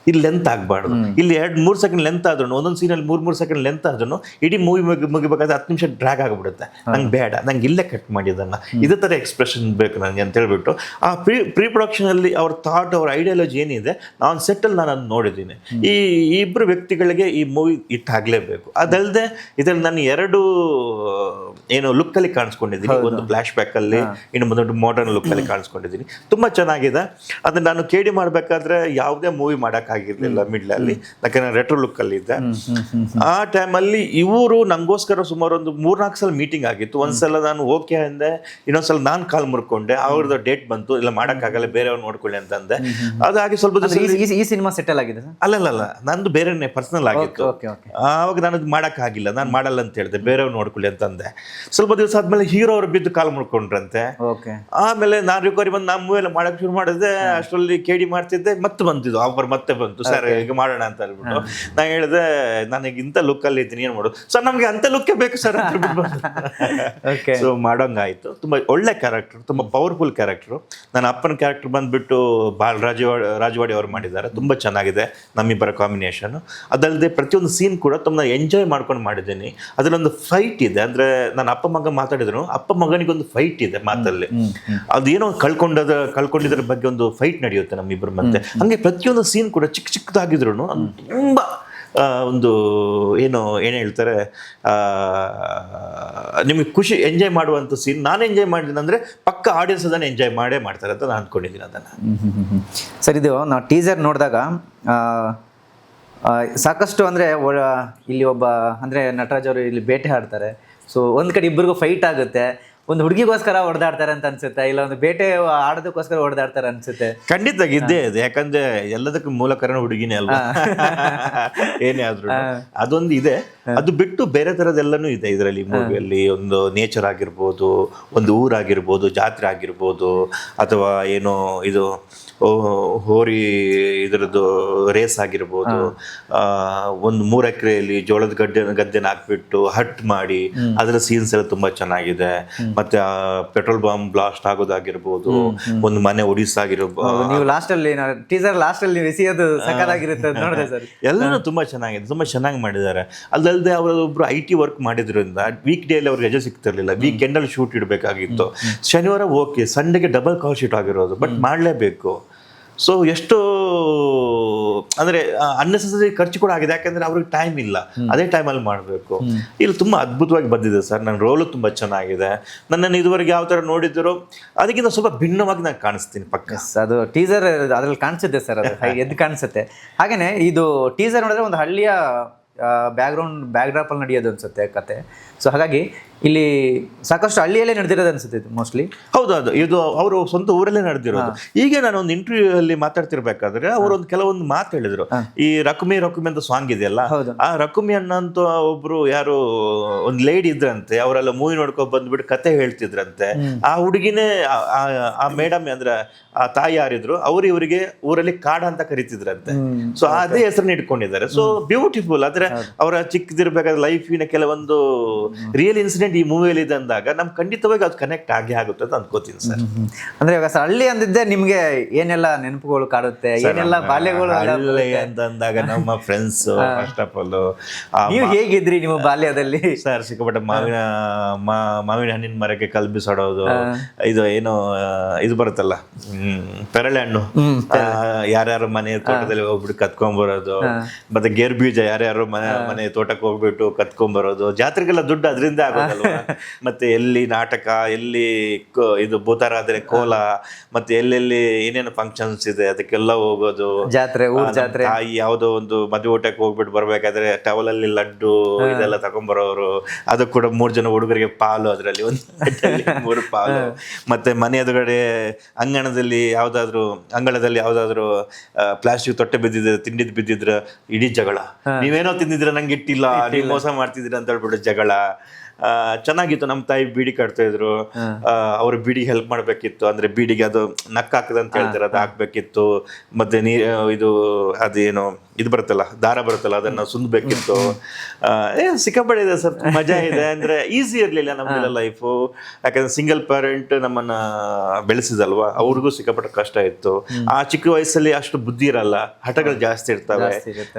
ಇಲ್ಲಿ ಲೆಂತ್ ಆಗಬಾರ್ದು. ಇಲ್ಲಿ 2-3 ಸೆಕೆಂಡ್ ಲೆಂತ್ ಆದ್ರೂ, ಒಂದೊಂದು ಸೀನಲ್ಲಿ 3-3 ಸೆಕೆಂಡ್ ಲೆಂತ್ ಆದ್ರೂ ಇಡೀ ಮೂವಿ ಮುಗಿಬೇಕಾದ್ರೆ 10 ನಿಮಿಷ ಡ್ರ್ಯಾಗ್ ಆಗಿಬಿಡುತ್ತೆ. ನಂಗೆ ಬೇಡ, ನಂಗೆ ಇಲ್ಲೇ ಕಟ್ ಮಾಡಿ ಅದನ್ನು, ಇದೇ ಥರ ಎಕ್ಸ್ಪ್ರೆಷನ್ ಬೇಕು ನನಗೆ ಅಂತ ಹೇಳ್ಬಿಟ್ಟು ಆ ಪ್ರೀ ಪ್ರೊಡಕ್ಷನಲ್ಲಿ ಅವ್ರ ಥಾಟ್, ಅವ್ರ ಐಡಿಯಾಲಜಿ ಏನಿದೆ ನಾನು ಸೆಟ್ಟಲ್ಲಿ ನಾನು ಅದನ್ನು ನೋಡಿದ್ದೀನಿ. ಈ ಇಬ್ಬರು ವ್ಯಕ್ತಿಗಳಿಗೆ ಈ ಮೂವಿ ಇಟ್ಟಾಗಲೇಬೇಕು. ಅದಲ್ಲದೆ ಇದರಲ್ಲಿ ನಾನು 2 ಏನು ಲುಕ್ಕಲ್ಲಿ ಕಾಣಿಸ್ಕೊಂಡಿದ್ದೀನಿ. ಒಂದು ಫ್ಲಾಶ್ ಬ್ಯಾಕಲ್ಲಿ, ಇನ್ನು ಮುಂದೊಂದು ಮಾಡರ್ನ್ ಲುಕ್ಕಲ್ಲಿ ಕಾಣಿಸ್ಕೊಂಡಿದ್ದೀನಿ. ತುಂಬ ಚೆನ್ನಾಗಿದೆ. ಅದನ್ನು ನಾನು KD ಮಾಡಬೇಕಾದ್ರೆ ಯಾವುದೇ ಮೂವಿ ಮಾಡೋಕ್ಕಾಗಿರಲಿಲ್ಲ ಮಿಡ್ಲಲ್ಲಿ, ಯಾಕಂದರೆ ರೆಟ್ರೋ ಲುಕ್ಕಲ್ಲಿ ಇದ್ದೆ. ಆ ಟೈಮಲ್ಲಿ ಇವರು ನನಗೋಸ್ಕರ ಸುಮಾರು ಒಂದು 3-4 ಸಲ ಮೀಟಿಂಗ್ ಆಗಿತ್ತು. ಒಂದ್ಸಲ ನಾನು ಓಕೆ ಅಂದೆ, ಇನ್ನೊಂದ್ಸಲ ನಾನು ಕಾಲ್ ಮುರ್ಕೊಂಡೆ, ಅವ್ರದ್ದು ಡೇಟ್ ಬಂತು, ಇಲ್ಲ ಮಾಡೋಕ್ಕಾಗಲ್ಲ ಬೇರೆಯವ್ರು ನೋಡ್ಕೊಳ್ಳಿ ಅಂತಂದೆ. ಅದಾಗಿ ಸ್ವಲ್ಪ ದಿವಸ ಈ ಸಿನಿಮಾ ಸೆಟಲ್ ಆಗಿದೆ. ಅಲ್ಲಲ್ಲ, ನಂದು ಬೇರೆನೇ ಪರ್ಸನಲ್ ಆಗಿತ್ತು. ಆವಾಗ ನಾನು ಮಾಡೋಕ್ಕಾಗಿಲ್ಲ, ನಾನು ಮಾಡಲ್ಲ ಅಂತ ಹೇಳಿದೆ, ಬೇರೆಯವ್ರು ನೋಡ್ಕೊಳ್ಳಿ ಅಂತಂದೆ. ಸ್ವಲ್ಪ ದಿವಸ ಆದ್ಮೇಲೆ ಹೀರೋ ಅವ್ರು ಬಿದ್ದು ಕಾಲ್ ಮುರ್ಕೊಂಡ್ರಂತೆ. ಆಮೇಲೆ ನಾನು ರಿಕವರಿ ಬಂದು ನಾನು ಮೂವಿ ಎಲ್ಲ ಮಾಡಕ್ಕೆ ಶುರು ಮಾಡಿದೆ. ಅಷ್ಟರಲ್ಲಿ KD ಮಾಡ್ತಿದ್ದೆ, ಮತ್ತೆ ಬಂತಿದ್ದು ಆಫರ್, ಮತ್ತೆ ಬಂತು ಸರ್ ಈಗ ಮಾಡೋಣ ಅಂತ ಹೇಳ್ಬಿಟ್ಟು. ನಾನು ಹೇಳಿದೆ ನನಗೆ ಇಂಥ ಲುಕ್ಕಲ್ಲಿ ಇದ್ದೀನಿ, ಏನು ಮಾಡೋದು ಸರ್, ನಮಗೆ ಅಂಥ ಲುಕ್ಕೇ ಬೇಕು ಸರ್ ಅಂತ ಹೇಳ್ಬಿಟ್ಟು ಸೊ ಮಾಡೋಂಗಾಯ್ತು. ತುಂಬ ಒಳ್ಳೆ ಕ್ಯಾರೆಕ್ಟರ್, ತುಂಬ ಪವರ್ಫುಲ್ ಕ್ಯಾರೆಕ್ಟರು. ನನ್ನ ಅಪ್ಪನ ಕ್ಯಾರೆಕ್ಟರ್ ಬಂದುಬಿಟ್ಟು ರಾಜವಾಡಿ ಅವರು ಮಾಡಿದ್ದಾರೆ. ತುಂಬ ಚೆನ್ನಾಗಿದೆ ನಮ್ಮಿಬ್ಬರ ಕಾಂಬಿನೇಷನ್. ಅದಲ್ಲದೆ ಪ್ರತಿಯೊಂದು ಸೀನ್ ಕೂಡ ತುಂಬ ಎಂಜಾಯ್ ಮಾಡ್ಕೊಂಡು ಮಾಡಿದ್ದೀನಿ. ಅದರಲ್ಲೊಂದು ಫೈಟ್ ಇದೆ, ಅಂದರೆ ನನ್ನ ಅಪ್ಪ ಮಗ ಮಾತಾಡಿದ್ರು, ಅಪ್ಪ ಮಗನಿಗೊಂದು ಫೈಟ್ ಇದೆ ಮಾತಲ್ಲಿ. ಅದೇನೋ ಕಳ್ಕೊಂಡಿದ್ರ ಬಗ್ಗೆ ಒಂದು ಫೈಟ್ ನಡೆಯುತ್ತೆ ನಮ್ಮಿಬ್ಬರ ಮಧ್ಯೆ. ಹಂಗೆ ಪ್ರತಿಯೊಂದು ಸೀನ್ ಕೂಡ ಚಿಕ್ಕದಾಗಿದ್ರು ತುಂಬ ಒಂದು ಏನು ಹೇಳ್ತಾರೆ, ನಿಮಗೆ ಖುಷಿ ಎಂಜಾಯ್ ಮಾಡುವಂಥ ಸೀನ್. ನಾನು ಎಂಜಾಯ್ ಮಾಡಿದ್ದೀನಿ ಅಂದರೆ ಪಕ್ಕ ಆಡಿಯನ್ಸ್ ಅದನ್ನು ಎಂಜಾಯ್ ಮಾಡ್ತಾರೆ ಅಂತ ನಾನು ಅಂದ್ಕೊಂಡಿದ್ದೀನಿ ಅದನ್ನು. ಸರ್, ಇದು ನಾವು ಟೀಸರ್ ನೋಡಿದಾಗ ಸಾಕಷ್ಟು ಅಂದರೆ ಇಲ್ಲಿ ಒಬ್ಬ ಅಂದರೆ ನಟರಾಜ್ ಅವರು ಇಲ್ಲಿ ಬೇಟೆ ಆಡ್ತಾರೆ. ಸೊ ಒಂದು ಕಡೆ ಇಬ್ಬರಿಗೂ ಫೈಟ್ ಆಗುತ್ತೆ, ಒಂದು ಹುಡುಗಿಗೋಸ್ಕರ ಹೊಡೆದಾಡ್ತಾರೆ ಅಂತ ಅನ್ಸುತ್ತೆ, ಇಲ್ಲ ಒಂದು ಬೇಟೆ ಆಡೋದಕ್ಕೋಸ್ಕರ ಹೊಡೆದಾಡ್ತಾರೆ ಅನ್ಸುತ್ತೆ. ಖಂಡಿತ ಇದ್ದೇ ಇದೆ, ಯಾಕಂದ್ರೆ ಎಲ್ಲದಕ್ಕೂ ಮೂಲ ಕಾರಣ ಹುಡುಗಿನೇ ಅಲ್ವಾ. ಏನೇ ಆದ್ರೂ ಅದೊಂದು ಇದೆ. ಅದು ಬಿಟ್ಟು ಬೇರೆ ಥರದ್ದೆಲ್ಲನೂ ಇದೆ ಇದರಲ್ಲಿ. ಮೂವಿಯಲ್ಲಿ ಒಂದು ನೇಚರ್ ಆಗಿರ್ಬೋದು, ಒಂದು ಊರಾಗಿರ್ಬೋದು, ಜಾತ್ರೆ ಆಗಿರ್ಬೋದು, ಅಥವಾ ಏನೋ ಇದು ಹೋರಿ ಇದರದ್ದು ರೇಸ್ ಆಗಿರ್ಬೋದು. ಒಂದು 3 ಎಕರೆಯಲ್ಲಿ ಜೋಳದ ಗದ್ದೆನ ಹಾಕ್ಬಿಟ್ಟು ಹಟ್ ಮಾಡಿ ಅದರ ಸೀನ್ಸ್ ಎಲ್ಲ ತುಂಬಾ ಚೆನ್ನಾಗಿದೆ. ಮತ್ತೆ ಪೆಟ್ರೋಲ್ ಬಾಂಬ್ ಬ್ಲಾಸ್ಟ್ ಆಗೋದಾಗಿರ್ಬೋದು, ಒಂದು ಮನೆ ಒಡಿಸಾಗಿರ್ಬೋದು. ನೀವು ಲಾಸ್ಟಲ್ಲಿ ಟೀಸರ್ ಲಾಸ್ಟಲ್ಲಿ ನೀವು ಎಸೆಯೋದು ಸಕಲಾಗಿರುತ್ತೆ ನೋಡಿದೆ ಸರ್. ಎಲ್ಲನೂ ತುಂಬಾ ಚೆನ್ನಾಗಿದೆ, ತುಂಬಾ ಚೆನ್ನಾಗಿ ಮಾಡಿದ್ದಾರೆ. ಅಲ್ಲದೆ ಅವರೊಬ್ರು IT ವರ್ಕ್ ಮಾಡಿದ್ರಿಂದ ವೀಕ್ ಡೇಲಿ ಅವ್ರಿಗೆ ರಜೆ ಸಿಗ್ತಿರ್ಲಿಲ್ಲ, ವೀಕೆಂಡಲ್ಲಿ ಶೂಟ್ ಇಡಬೇಕಾಗಿತ್ತು. ಶನಿವಾರ ಓಕೆ, ಸಂಡೆಗೆ ಡಬಲ್ ಕಾಲ್ ಶೀಟ್ ಆಗಿರೋದು, ಬಟ್ ಮಾಡಲೇಬೇಕು. ಸೊ ಎಷ್ಟು ಅಂದರೆ ಅನ್ನೆಸೆಸರಿ ಖರ್ಚು ಕೂಡ ಆಗಿದೆ, ಯಾಕಂದರೆ ಅವ್ರಿಗೆ ಟೈಮ್ ಇಲ್ಲ, ಅದೇ ಟೈಮಲ್ಲಿ ಮಾಡಬೇಕು. ಇಲ್ಲಿ ತುಂಬ ಅದ್ಭುತವಾಗಿ ಬಂದಿದೆ ಸರ್. ನನ್ನ ರೋಲು ತುಂಬ ಚೆನ್ನಾಗಿದೆ. ನನ್ನನ್ನು ಇದುವರೆಗೆ ಯಾವ ಥರ ನೋಡಿದ್ರು ಅದಕ್ಕಿಂತ ಸ್ವಲ್ಪ ಭಿನ್ನವಾಗಿ ನಾನು ಕಾಣಿಸ್ತೀನಿ ಪಕ್ಕ. ಅದು ಟೀಸರ್ ಅದ್ರಲ್ಲಿ ಕಾಣಿಸುತ್ತೆ ಸರ್, ಅದು ಎದ್ದು ಕಾಣಿಸುತ್ತೆ. ಹಾಗೆಯೇ ಇದು ಟೀಸರ್ ನೋಡಿದ್ರೆ ಒಂದು ಹಳ್ಳಿಯ ಬ್ಯಾಕ್ಡ್ರಾಪಲ್ಲಿ ನಡೆಯೋದು ಅನ್ಸುತ್ತೆ ಕತೆ. ಸೊ ಹಾಗಾಗಿ ಇಲ್ಲಿ ಸಾಕಷ್ಟು ಹಳ್ಳಿಯಲ್ಲೇ ನಡೆದಿರೋದು ಅನ್ಸುತ್ತೆ ಇದು ಮೋಸ್ಟ್ಲಿ. ಹೌದು, ಇದು ಅವರು ಸ್ವಂತ ಊರಲ್ಲೇ ನಡೆದಿರೋದು. ಈಗ ನಾನು ಒಂದು ಇಂಟರ್ವ್ಯೂ ಅಲ್ಲಿ ಮಾತಾಡ್ತಿರ್ಬೇಕಾದ್ರೆ ಅವರೊಂದು ಕೆಲವೊಂದು ಮಾತು ಹೇಳಿದ್ರು. ಈ ರಕುಮಿ ಅಂತ ಸಾಂಗ್ ಇದೆಯಲ್ಲ, ಆ ರಕುಮಿ ಅನ್ನೋಂಥ ಒಬ್ರು ಯಾರು ಒಂದು ಲೇಡಿ ಇದ್ರಂತೆ, ಅವರೆಲ್ಲ ಮೂವಿ ನೋಡ್ಕೊಂಡು ಬಂದ್ಬಿಟ್ಟು ಕತೆ ಹೇಳ್ತಿದ್ರಂತೆ. ಆ ಹುಡುಗಿನೇ ಆ ಮೇಡಮ್ ಅಂದ್ರೆ ಆ ತಾಯಿ ಯಾರಿದ್ರು ಅವ್ರು ಇವರಿಗೆ ಊರಲ್ಲಿ ಕಾಡ ಅಂತ ಕರಿತಿದ್ರಂತೆ. ಸೊ ಅದೇ ಹೆಸರನ್ನ ಇಟ್ಕೊಂಡಿದ್ದಾರೆ. So beautiful. ಆದ್ರೆ ಅವರ ಚಿಕ್ಕದಿರ್ಬೇಕಾದ್ರೆ ಲೈಫಿನ ಕೆಲವೊಂದು ರಿಯಲ್ ಇನ್ಸಿಡೆಂಟ್ ಈ ಮೂವಿಯಲ್ಲಿ ಇದೆ ಅಂದಾಗ ನಮ್ಗೆ ಖಂಡಿತವಾಗಿ ಅದು ಕನೆಕ್ಟ್ ಆಗೇ ಆಗುತ್ತೆ ಅಂತ ಅನ್ಕೋತೀನಿ ಸರ್. ಅಂದ್ರೆ ಇವಾಗ ಹಳ್ಳಿ ಅಂದಿದ್ದೆ ನಿಮ್ಗೆ ಏನೆಲ್ಲ ನೆನಪುಗಳು ಕಾಡುತ್ತೆ, ಏನೆಲ್ಲ ಬಾಲ್ಯಗಳು ಅಂತ ಅಂದಾಗ ನಮ್ಮ ಫ್ರೆಂಡ್ಸ್ ಫಸ್ಟ್ ಆಫ್ ಆಲ್. ನೀವು ಹೇಗಿದ್ರಿ ನಿಮ್ಮ ಬಾಲ್ಯದಲ್ಲಿ? ಸರ್ ಸಿಕ್ಕಾಪಟ್ಟೆ ಮಾವಿನ ಹಣ್ಣಿನ ಮರಕ್ಕೆ ಕಲ್ಲು ಬಿಸಾಡೋದು, ಇದು ಏನೋ ಇದು ಬರುತ್ತಲ್ಲ ಪೆರಳೆ ಹಣ್ಣು, ಯಾರ್ಯಾರು ಮನೆ ತೋಟದಲ್ಲಿ ಹೋಗ್ಬಿಟ್ಟು ಕತ್ಕೊಂಡ್ಬರೋದು, ಮತ್ತೆ ಗೇರ್ ಬೀಜ ಯಾರ್ಯಾರು ಮನೆ ತೋಟಕ್ಕೆ ಹೋಗ್ಬಿಟ್ಟು ಕತ್ಕೊಂಡ್ಬರೋದು, ಜಾತ್ರೆಗೆಲ್ಲ ದುಡ್ಡು ಅದರಿಂದ ಆಗೋದಲ್ವ. ಮತ್ತೆ ಎಲ್ಲಿ ನಾಟಕ, ಎಲ್ಲಿ ಇದು ಭೂತಾರಾಧನೆ, ಕೋಲ, ಮತ್ತೆ ಎಲ್ಲೆಲ್ಲಿ ಏನೇನು ಫಂಕ್ಷನ್ಸ್ ಇದೆ ಅದಕ್ಕೆಲ್ಲ ಹೋಗೋದು. ಜಾತ್ರೆ, ತಾಯಿ ಯಾವುದೋ ಒಂದು ಮದುವೆ ಊಟಕ್ಕೆ ಹೋಗ್ಬಿಟ್ಟು ಬರ್ಬೇಕಾದ್ರೆ ಟವಲ್ ಅಲ್ಲಿ ಲಡ್ಡು ಇದೆಲ್ಲ ತಗೊಂಡ್ಬರೋರು. ಅದು ಕೂಡ 3 ಜನ ಹುಡುಗರಿಗೆ ಪಾಲು, ಅದರಲ್ಲಿ ಒಂದು 3 ಪಾಲು. ಮತ್ತೆ ಮನೆ ಎದುರುಗಡೆ ಅಂಗಳದಲ್ಲಿ ಯಾವ್ದಾದ್ರು ಪ್ಲಾಸ್ಟಿಕ್ ತೊಟ್ಟೆ ಬಿದ್ದಿದ್ರೆ, ತಿಂಡಿದ್ ಬಿದ್ದಿದ್ರೆ ಇಡೀ ಜಗಳ. ನೀವೇನೋ ತಿಂದಿದ್ರೆ ನಂಗೆ ಇಟ್ಟಿಲ್ಲ, ನೀವು ಮೋಸ ಮಾಡ್ತಿದ್ದೀರ ಅಂತ ಹೇಳ್ಬಿಟ್ಟು ಜಗಳ. ಚೆನ್ನಾಗಿತ್ತು. ನಮ್ಮ ತಾಯಿ ಬೀಡಿ ಕಟ್ತಾ ಇದ್ರು, ಅವ್ರ ಬೀಡಿಗೆ ಹೆಲ್ಪ್ ಮಾಡ್ಬೇಕಿತ್ತು. ಅಂದ್ರೆ ಬೀಡಿಗೆ ಅದು ನಕ್ ಹಾಕದ ಅಂತ ಹೇಳ್ತಾರೆ, ಅದು ಹಾಕ್ಬೇಕಿತ್ತು. ಮತ್ತೆ ಇದು ಅದೇನು ಇದು ಬರುತ್ತಲ್ಲ, ದಾರ ಬರುತ್ತಲ್ಲ, ಅದನ್ನ ಸುಂದಬೇಕಿತ್ತು. ಸಿಕ್ಕಾಪಟ್ಟೆ ಇದೆ ಸರ್, ಮಜಾ ಇದೆ. ಅಂದ್ರೆ ಈಸಿ ಇರ್ಲಿಲ್ಲ ನಮ್ಗೆಲ್ಲ ಲೈಫು, ಯಾಕಂದ್ರೆ ಸಿಂಗಲ್ ಪೇರೆಂಟ್ ನಮ್ಮನ್ನ ಬೆಳೆಸಿದಲ್ವಾ, ಅವ್ರಿಗೂ ಸಿಕ್ಕಾಪಟ್ಟೆ ಕಷ್ಟ ಇತ್ತು. ಆ ಚಿಕ್ಕ ವಯಸ್ಸಲ್ಲಿ ಅಷ್ಟು ಬುದ್ಧಿ ಇರಲ್ಲ, ಹಠಗಳು ಜಾಸ್ತಿ ಇರ್ತವೆ,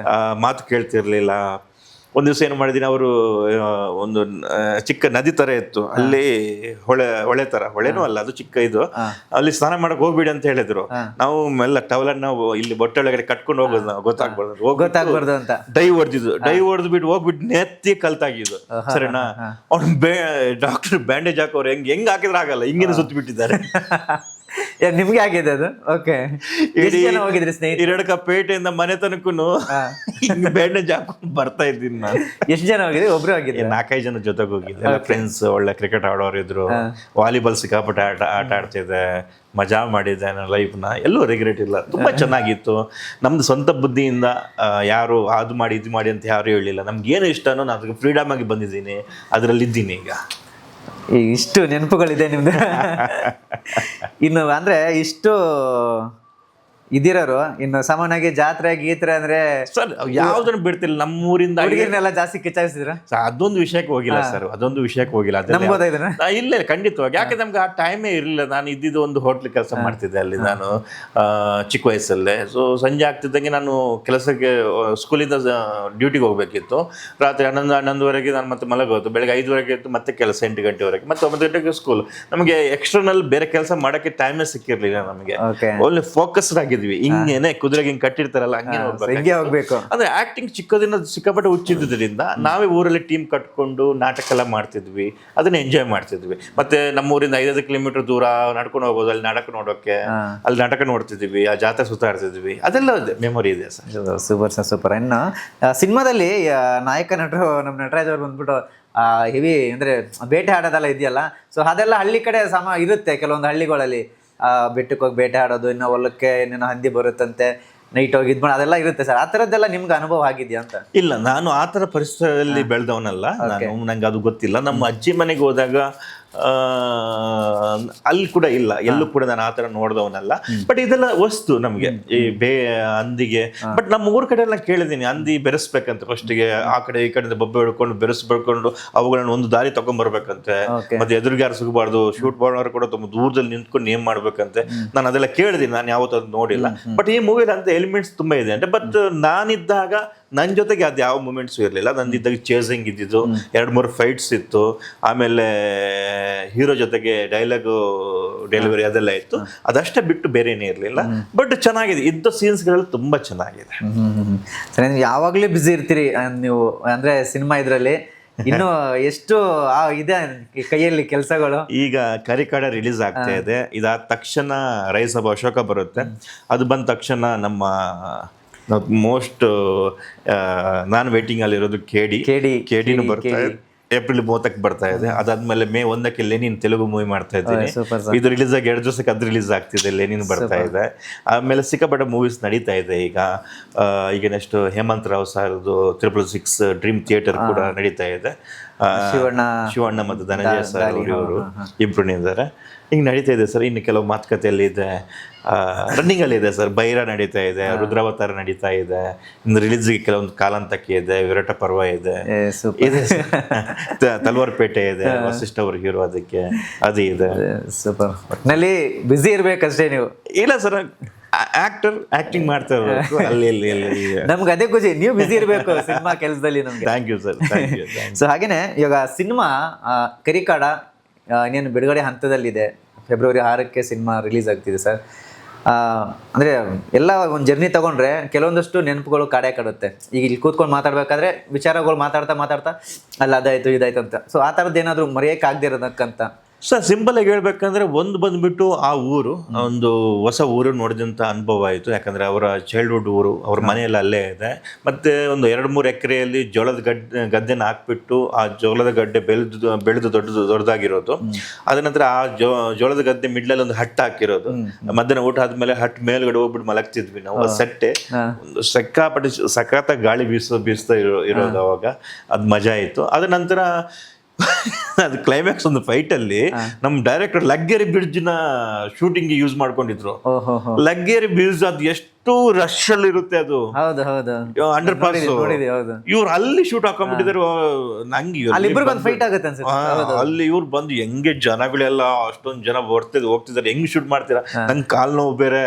ಮಾತು ಕೇಳ್ತಿರ್ಲಿಲ್ಲ. ಒಂದ್ ದಿವಸ ಏನು ಮಾಡಿದೀನಿ, ಅವರು ಒಂದು ಚಿಕ್ಕ ನದಿ ತರ ಇತ್ತು, ಅಲ್ಲಿ ಹೊಳೆ ತರ, ಹೊಳೆನೂ ಅಲ್ಲ ಅದು ಚಿಕ್ಕ ಇದು, ಅಲ್ಲಿ ಸ್ನಾನ ಮಾಡಕ್ ಹೋಗ್ಬಿಡಿ ಅಂತ ಹೇಳಿದ್ರು. ನಾವು ಮೆಲ್ಲ ಟವಲನ್ನ ನಾವು ಇಲ್ಲಿ ಬೊಟ್ಟೆ ಒಳಗಡೆ ಕಟ್ಕೊಂಡು ಹೋಗೋದು, ನಾವು ಗೊತ್ತಾಗ್ಬಾರ್ದು ಅಂತ ಡೈ ಹೊಡೆದು ಬಿಟ್ಟು ಹೋಗ್ಬಿಟ್ಟು ನೆತ್ತಿ ಕಲ್ತಾಗಿದ್ದು. ಸರಿನಾ, ಅವ್ನು ಡಾಕ್ಟರ್ ಬ್ಯಾಂಡೇಜ್ ಹಾಕೋರು ಹೆಂಗ್ ಹಾಕಿದ್ರೆ ಆಗಲ್ಲ, ಹಿಂಗೇನು ಸುತ್ತ ಬಿಟ್ಟಿದ್ದಾರೆ. ನಿಮ್ಗೆ ಆಗಿದೆ ಅದು? ಓಕೆ. ಹೋಗಿದ್ರಿ ಸ್ನೇಹಿತರು? ಎರಡಕ ಪೇಟೆಯಿಂದ ಮನೆ ತನಕೂ ಹಿಂಗ್ ಬ್ಯಾಂಡೇಜ್ ಹಾಕೊಂಡು ಬರ್ತಾ ಇದ್ದೀನಿ ನಾನು. ಎಷ್ಟು ಜನ ಹೋಗಿದ್ರಿ? ಒಬ್ರು ಹೋಗಿದ್ರಿ? 4-5 ಜನ ಜೊತೆಗೆ ಹೋಗಿದ್ದೆ. ಫ್ರೆಂಡ್ಸ್, ಒಳ್ಳೆ ಕ್ರಿಕೆಟ್ ಆಡೋರು ಇದ್ರು, ವಾಲಿಬಾಲ್ ಸಿಕ್ಕಾಪಟ್ಟೆ ಆಟ ಆಡ್ತಿದ್ದೆ, ಮಜಾ ಮಾಡಿದ್ದೆ. ನನ್ನ ಲೈಫ್ನ ಎಲ್ಲೂ ರಿಗ್ರೆಟ್ ಇಲ್ಲ, ತುಂಬಾ ಚೆನ್ನಾಗಿತ್ತು. ನಮ್ದು ಸ್ವಂತ ಬುದ್ಧಿಯಿಂದ ಯಾರು ಅದು ಮಾಡಿ ಇದು ಮಾಡಿ ಅಂತ ಯಾರು ಹೇಳಿಲ್ಲ. ನಮ್ಗೆ ಏನು ಇಷ್ಟನೋ ನಾನು ಅದಕ್ಕೆ ಫ್ರೀಡಮ್ ಆಗಿ ಬಂದಿದ್ದೀನಿ, ಅದರಲ್ಲಿ ಇದ್ದೀನಿ ಈಗ. ಇಷ್ಟು ನೆನಪುಗಳಿದೆ ನಿಮ್ದು. ಇನ್ನು ಅಂದ್ರೆ ಇಷ್ಟು ಇದಿರೋರು, ಇನ್ನು ಸಾಮಾನ್ಯವಾಗಿ ಜಾತ್ರೆ ಗೀತ್ರೆ ಅಂದ್ರೆ ಸರ್ ಯಾವ್ದನ್ನು ಬಿಡ್ತಿಲ್ಲ. ನಮ್ಮೂರಿಂದ ಹುಡುಗಿರ್ನೆಲ್ಲ ಜಾಸ್ತಿ ಕಿಚ್ಚಾಯಿಸಿದ್ರ? ಅದೊಂದು ವಿಷಯಕ್ಕೆ ಹೋಗಿಲ್ಲ ಸರ್, ಅದೊಂದು ವಿಷಯಕ್ಕೆ ಹೋಗಿಲ್ಲ. ಇಲ್ಲ ಖಂಡಿತವಾಗಿ, ಯಾಕೆ ನಮ್ಗೆ ಆ ಟೈಮೇ ಇರಲಿಲ್ಲ. ನಾನು ಇದ್ದಿದ್ದು ಒಂದು ಹೋಟ್ಲ್ ಕೆಲಸ ಮಾಡ್ತಿದ್ದೆ ಅಲ್ಲಿ ನಾನು ಚಿಕ್ಕ ವಯಸ್ಸಲ್ಲೇ. ಸೊ ಸಂಜೆ ಆಗ್ತಿದ್ದಂಗೆ ನಾನು ಕೆಲಸಕ್ಕೆ, ಸ್ಕೂಲಿಂದ ಡ್ಯೂಟಿಗೆ ಹೋಗ್ಬೇಕಿತ್ತು. ರಾತ್ರಿ 11-11ವರೆಗೆ ನಾನು ಮತ್ತೆ ಮಲಗೋದು, ಬೆಳಗ್ಗೆ 5ವರೆಗೆ ಇತ್ತು ಮತ್ತೆ ಕೆಲಸ, 8 ಗಂಟೆವರೆಗೆ, ಮತ್ತೆ 9 ಗಂಟೆಗೆ ಸ್ಕೂಲ್. ನಮಗೆ ಎಕ್ಸ್ಟರ್ನಲ್ ಬೇರೆ ಕೆಲಸ ಮಾಡೋಕ್ಕೆ ಟೈಮೇ ಸಿಕ್ಕಿರ್ಲಿಲ್ಲ ನಮಗೆ. ಒಳ್ಳೆ ಫೋಕಸ್ಡ್ ಆಗಿ ಹಿಂಗೇನೆ ಕುದುರೆಗೆ ಹಿಂಗ್ ಕಟ್ಟಿರ್ತಾರಲ್ಲ ಹಂಗೆ ಹೋಗ್ಬೇಕು. ಅಂದ್ರೆ ಆಕ್ಟಿಂಗ್ ಚಿಕ್ಕದಿನ ಸಿಕ್ಕಾಪಟ್ಟೆ ಹುಚ್ಚಿದ್ರಿಂದ ನಾವೇ ಊರಲ್ಲಿ ಟೀಮ್ ಕಟ್ಕೊಂಡು ನಾಟಕ ಎಲ್ಲ ಮಾಡ್ತಿದ್ವಿ, ಅದನ್ನ ಎಂಜಾಯ್ ಮಾಡ್ತಿದ್ವಿ. ಮತ್ತೆ ನಮ್ಮೂರಿಂದ 5 ಕಿಲೋಮೀಟರ್ ದೂರ ನಡ್ಕೊಂಡು ಹೋಗೋದು, ಅಲ್ಲಿ ನಾಟಕ ನೋಡೋಕೆ, ಅಲ್ಲಿ ನಾಟಕ ನೋಡ್ತಿದ್ವಿ, ಆ ಜಾತ್ರೆ ಸುತ್ತಾಡ್ತಿದ್ವಿ, ಅದೆಲ್ಲ ಮೆಮೊರಿ ಇದೆ ಸರ್. Super sir, super. ಇನ್ನು ಸಿನಿಮಾದಲ್ಲಿ ನಾಯಕ ನಟರು ನಮ್ಮ ನಟರಾಜ್ ಅವ್ರು ಬಂದ್ಬಿಟ್ಟು ಹೆವಿ ಅಂದ್ರೆ ಬೇಟೆ ಆಡೋದೆಲ್ಲ ಇದೆಯಲ್ಲ, ಸೊ ಅದೆಲ್ಲ ಹಳ್ಳಿ ಕಡೆ ಇರುತ್ತೆ. ಕೆಲವೊಂದು ಹಳ್ಳಿಗಳಲ್ಲಿ ಬೆಟ್ಟಕ್ಕೆ ಹೋಗಿ ಬೇಟೆ ಆಡೋದು, ಇನ್ನು ಹೊಲಕ್ಕೆ ಏನೇನೋ ಹಂದಿ ಬರುತ್ತಂತೆ, ನೈಟ್ ಹೋಗಿ ಇದ್ ಅದೆಲ್ಲ ಇರುತ್ತೆ ಸರ್. ಆ ಥರದ್ದೆಲ್ಲ ನಿಮ್ಗೆ ಅನುಭವ ಆಗಿದೆಯಾ ಅಂತ? ಇಲ್ಲ, ನಾನು ಆ ಥರ ಪರಿಸರದಲ್ಲಿ ಬೆಳೆದವನಲ್ಲ, ನಂಗೆ ಅದು ಗೊತ್ತಿಲ್ಲ. ನಮ್ಮ ಅಜ್ಜಿ ಮನೆಗೆ ಹೋದಾಗ ಅಲ್ಲಿ ಕೂಡ ಇಲ್ಲ, ಎಲ್ಲೂ ಕೂಡ ನಾನು ಆ ಥರ ನೋಡ್ದವನಲ್ಲ. ಬಟ್ ಇದೆಲ್ಲ ವಸ್ತು ನಮಗೆ, ಈ ಹಂದಿಗೆ. ಬಟ್ ನಮ್ಮ ಊರ್ ಕಡೆ ಎಲ್ಲ ಕೇಳಿದೀನಿ, ಹಂದಿ ಬೆರೆಸ್ಬೇಕಂತ ಫಸ್ಟಿಗೆ, ಆ ಕಡೆ ಈ ಕಡೆಯಿಂದ ಬೊಬ್ಬೆ ಹಿಡ್ಕೊಂಡು ಬೆರೆಸ್ಬಿಡ್ಕೊಂಡು ಅವುಗಳನ್ನ ಒಂದು ದಾರಿ ತಗೊಂಡ್ಬರ್ಬೇಕಂತೆ. ಮತ್ತೆ ಎದುರಿಗೆ ಯಾರು ಸಿಗಬಾರ್ದು, ಶೂಟ್ ಮಾಡೋರು ಕೂಡ ತುಂಬ ದೂರದಲ್ಲಿ ನಿಂತ್ಕೊಂಡು ನೇಮ್ ಮಾಡ್ಬೇಕಂತೆ. ನಾನು ಅದೆಲ್ಲ ಕೇಳಿದೀನಿ, ನಾನು ಯಾವತ್ತೂ ಅದು ನೋಡಿಲ್ಲ. ಬಟ್ ಈ ಮೂವಿಲಿ ಅಂತ ಎಲಿಮೆಂಟ್ಸ್ ತುಂಬಾ ಇದೆ ಅಂದ್ರೆ. ಬಟ್ ನಾನಿದ್ದಾಗ ನನ್ನ ಜೊತೆಗೆ ಅದು ಯಾವ ಮೂಮೆಂಟ್ಸು ಇರಲಿಲ್ಲ. ನಂದಿದ್ದಾಗ ಚೇಸಿಂಗ್ ಇದ್ದಿದ್ದು, 2-3 ಫೈಟ್ಸ್ ಇತ್ತು, ಆಮೇಲೆ ಹೀರೋ ಜೊತೆಗೆ ಡೈಲಾಗು ಡೆಲಿವರಿ ಅದೆಲ್ಲ ಇತ್ತು. ಅದಷ್ಟೇ ಬಿಟ್ಟು ಬೇರೆ ಏನೇ ಇರಲಿಲ್ಲ. ಬಟ್ ಚೆನ್ನಾಗಿದೆ, ಇದ್ದ ಸೀನ್ಸ್ಗಳಲ್ಲಿ ತುಂಬಾ ಚೆನ್ನಾಗಿದೆ. ಸರಿ, ನೀವು ಯಾವಾಗಲೂ ಬ್ಯುಸಿ ಇರ್ತೀರಿ ನೀವು, ಅಂದ್ರೆ ಸಿನಿಮಾ ಇದರಲ್ಲಿ ಇನ್ನು ಎಷ್ಟು ಇದೆ ಕೈಯಲ್ಲಿ ಕೆಲಸಗಳು? ಈಗ ಕರಿಕಾಡ ರಿಲೀಸ್ ಆಗ್ತಾ ಇದೆ, ಇದಾದ ತಕ್ಷಣ ರೈಸ್ ಆಫ್ ಅಶೋಕ ಬರುತ್ತೆ. ಅದು ಬಂದ ತಕ್ಷಣ ನಮ್ಮ ಮೋಸ್ಟ್ ನಾನು ವೇಟಿಂಗ್ ಅಲ್ಲಿ ಇರೋದು ಕೇಡಿನೂ ಬರ್ತಾ ಇದೆ, ಏಪ್ರಿಲ್ 30ಕ್ಕೆ ಬರ್ತಾ ಇದೆ. ಅದಾದ್ಮೇಲೆ ಮೇ 1ಕ್ಕೆ ಲೆನಿನ್ ತೆಲುಗು ಮೂವಿ ಮಾಡ್ತಾ ಇದ್ದೀನಿ. ಇದು ರಿಲೀಸ್ ಆಗಿ 2 ದಿವಸಕ್ಕೆ ಅದು ರಿಲೀಸ್ ಆಗ್ತಿದೆ, ಲೆನಿನ್ ಬರ್ತಾ ಇದೆ. ಆಮೇಲೆ ಸಿಕ್ಕಾಪಟ್ಟೆ ಮೂವೀಸ್ ನಡೀತಾ ಇದೆ ಈಗ ನೆಕ್ಸ್ಟ್ ಹೇಮಂತ್ ರಾವ್ ಸರ್ದು 666 ಡ್ರೀಮ್ ಥಿಯೇಟರ್ ಕೂಡ ನಡೀತಾ ಇದೆ. ಶಿವಣ್ಣ ಮತ್ತು ಧನಂಜಯ ಸರ್ ಇವರು ಇಬ್ರು ಇದ್ದಾರೆ. ಹಿಂಗೆ ನಡೀತಾ ಇದೆ ಸರ್. ಇನ್ನು ಕೆಲವು ಮಾತುಕತೆಯಲ್ಲಿ ಇದೆ, ರನ್ನಿಂಗ್ ಅಲ್ಲಿ ಇದೆ ಸರ್. ಬೈರ ನಡೀತಾ ಇದೆ, ರುದ್ರಾವತಾರ ನಡೀತಾ ಇದೆ, ಇನ್ನು ರಿಲೀಸ್ಗೆ ಕೆಲವೊಂದು ಕಾಲಂತಕಿ ಇದೆ, ವಿರಾಟ ಪರ್ವ ಇದೆ, ತಲ್ವಾರ್ಪೇಟೆ ಇದೆ, ವಸಿಷ್ಠ ಅವ್ರ ಹೀರೋ, ಅದಕ್ಕೆ ಅದು ಇದೆ. ಸೂಪರ್. ಒಟ್ಟಿನಲ್ಲಿ ಬ್ಯುಸಿ ಇರ್ಬೇಕಷ್ಟೇ ನೀವು. ಇಲ್ಲ ಸರ್, ಆಕ್ಟಿಂಗ್ ಮಾಡ್ತಾ ಇರಬೇಕು ಅಲ್ಲಿ. ನಮ್ಗೆ ಅದೇ ಖುಷಿ, ನೀವು ಬ್ಯುಸಿ ಇರಬೇಕು ಸಿನಿಮಾ ಕೆಲಸದಲ್ಲಿ. ನಮ್ಗೆ thank you sir, thank you. So ಹಾಗೇನೆ ಇವಾಗ ಸಿನಿಮಾ ಕರಿಕಾಡ ಇನ್ನೇನು ಬಿಡುಗಡೆ ಹಂತದಲ್ಲಿದೆ. ಫೆಬ್ರವರಿ 6ಕ್ಕೆ ಸಿನಿಮಾ ರಿಲೀಸ್ ಆಗ್ತಿದೆ ಸರ್. ಅಂದರೆ ಎಲ್ಲ ಒಂದು ಜರ್ನಿ ತೊಗೊಂಡ್ರೆ ಕೆಲವೊಂದಷ್ಟು ನೆನಪುಗಳು ಕಾಡುತ್ತೆ. ಈಗ ಇಲ್ಲಿ ಕೂತ್ಕೊಂಡು ಮಾತಾಡ್ಬೇಕಾದ್ರೆ ವಿಚಾರಗಳು ಮಾತಾಡ್ತಾ ಅಲ್ಲ ಅದಾಯಿತು ಇದಾಯ್ತು ಅಂತ. ಸೊ ಆ ಥರದ್ದು ಏನಾದರೂ ಮರೆಯೋಕ್ಕಾಗದೇ ಇರೋದಕ್ಕಂತ ಸರ್ ಸಿಂಪಲ್ ಆಗಿ ಹೇಳ್ಬೇಕಂದ್ರೆ ಬಂದ್ಬಿಟ್ಟು ಆ ಊರು ಒಂದು ಹೊಸ ಊರು ನೋಡಿದಂಥ ಅನುಭವ ಆಯಿತು. ಯಾಕಂದರೆ ಅವರ ಚೈಲ್ಡ್ಹುಡ್ ಊರು, ಅವ್ರ ಮನೆಯೆಲ್ಲ ಅಲ್ಲೇ ಇದೆ. ಮತ್ತು ಒಂದು 2-3 ಎಕರೆಯಲ್ಲಿ ಜೋಳದ ಗದ್ದೆನ ಹಾಕ್ಬಿಟ್ಟು ಆ ಜೋಳದ ಗಡ್ಡೆ ಬೆಳೆದು ದೊಡ್ಡದಾಗಿರೋದು. ಅದ ನಂತರ ಆ ಜೋಳದ ಗದ್ದೆ ಮಿಡ್ಲಲ್ಲಿ ಒಂದು ಹಟ್ಟು ಹಾಕಿರೋದು. ಮಧ್ಯಾಹ್ನ ಊಟ ಆದ್ಮೇಲೆ ಹಟ್ಟು ಮೇಲ್ಗಡೆ ಹೋಗ್ಬಿಟ್ಟು ಮಲಗ್ತಿದ್ವಿ ನಾವು. ಸೆಟ್ಟೆ ಒಂದು ಸಖತ್ತಾಗಿ ಗಾಳಿ ಬೀಸ್ತಾ ಇರೋದು ಅವಾಗ. ಅದು ಮಜಾ ಇತ್ತು. ಅದ ನಂತರ ಅದು ಕ್ಲೈಮ್ಯಾಕ್ಸ್ ಒಂದು ಫೈಟ್ ಅಲ್ಲಿ ನಮ್ಮ ಡೈರೆಕ್ಟರ್ ಲಗ್ಗೆರೆ ಬ್ರಿಡ್ಜ್ ನ ಶೂಟಿಂಗ್ ಯೂಸ್ ಮಾಡ್ಕೊಂಡಿದ್ರು. ಓಹೋ ಲಗ್ಗೆರೆ ಬ್ರಿಡ್ಜ್ ಅದು ಎಷ್ಟು ರಶ್ ಅಲ್ಲಿ ಇರುತ್ತೆ ಅದು, ಹೌದು ಹೌದು ಅಂಡರ್ ಪಾಸ್. ನೋಡಿದ್ವಿ ಹೌದು. ಇವ್ರು ಅಲ್ಲಿ ಶೂಟ್ ಹಾಕೊಂಡ್ಬಿಟ್ಟಿದ್ದಾರೆ. ನಂಗೆ ಅಲ್ಲಿ ಇಬ್ಬರಿಗೊಂದು ಫೈಟ್ ಆಗುತ್ತೆ ಅನ್ಸುತ್ತೆ. ಅಲ್ಲಿ ಇವ್ರು ಬಂದು ಹೆಂಗೆ ಜನಗಳೆಲ್ಲ ಅಷ್ಟೊಂದು ಜನ ಹೋಗ್ತಿದ್ದಾರೆ, ಹೆಂಗ್ ಶೂಟ್ ಮಾಡ್ತೀರಾ, ನನ್ ಕಾಲ್ ನೋವು ಬೇರೆ,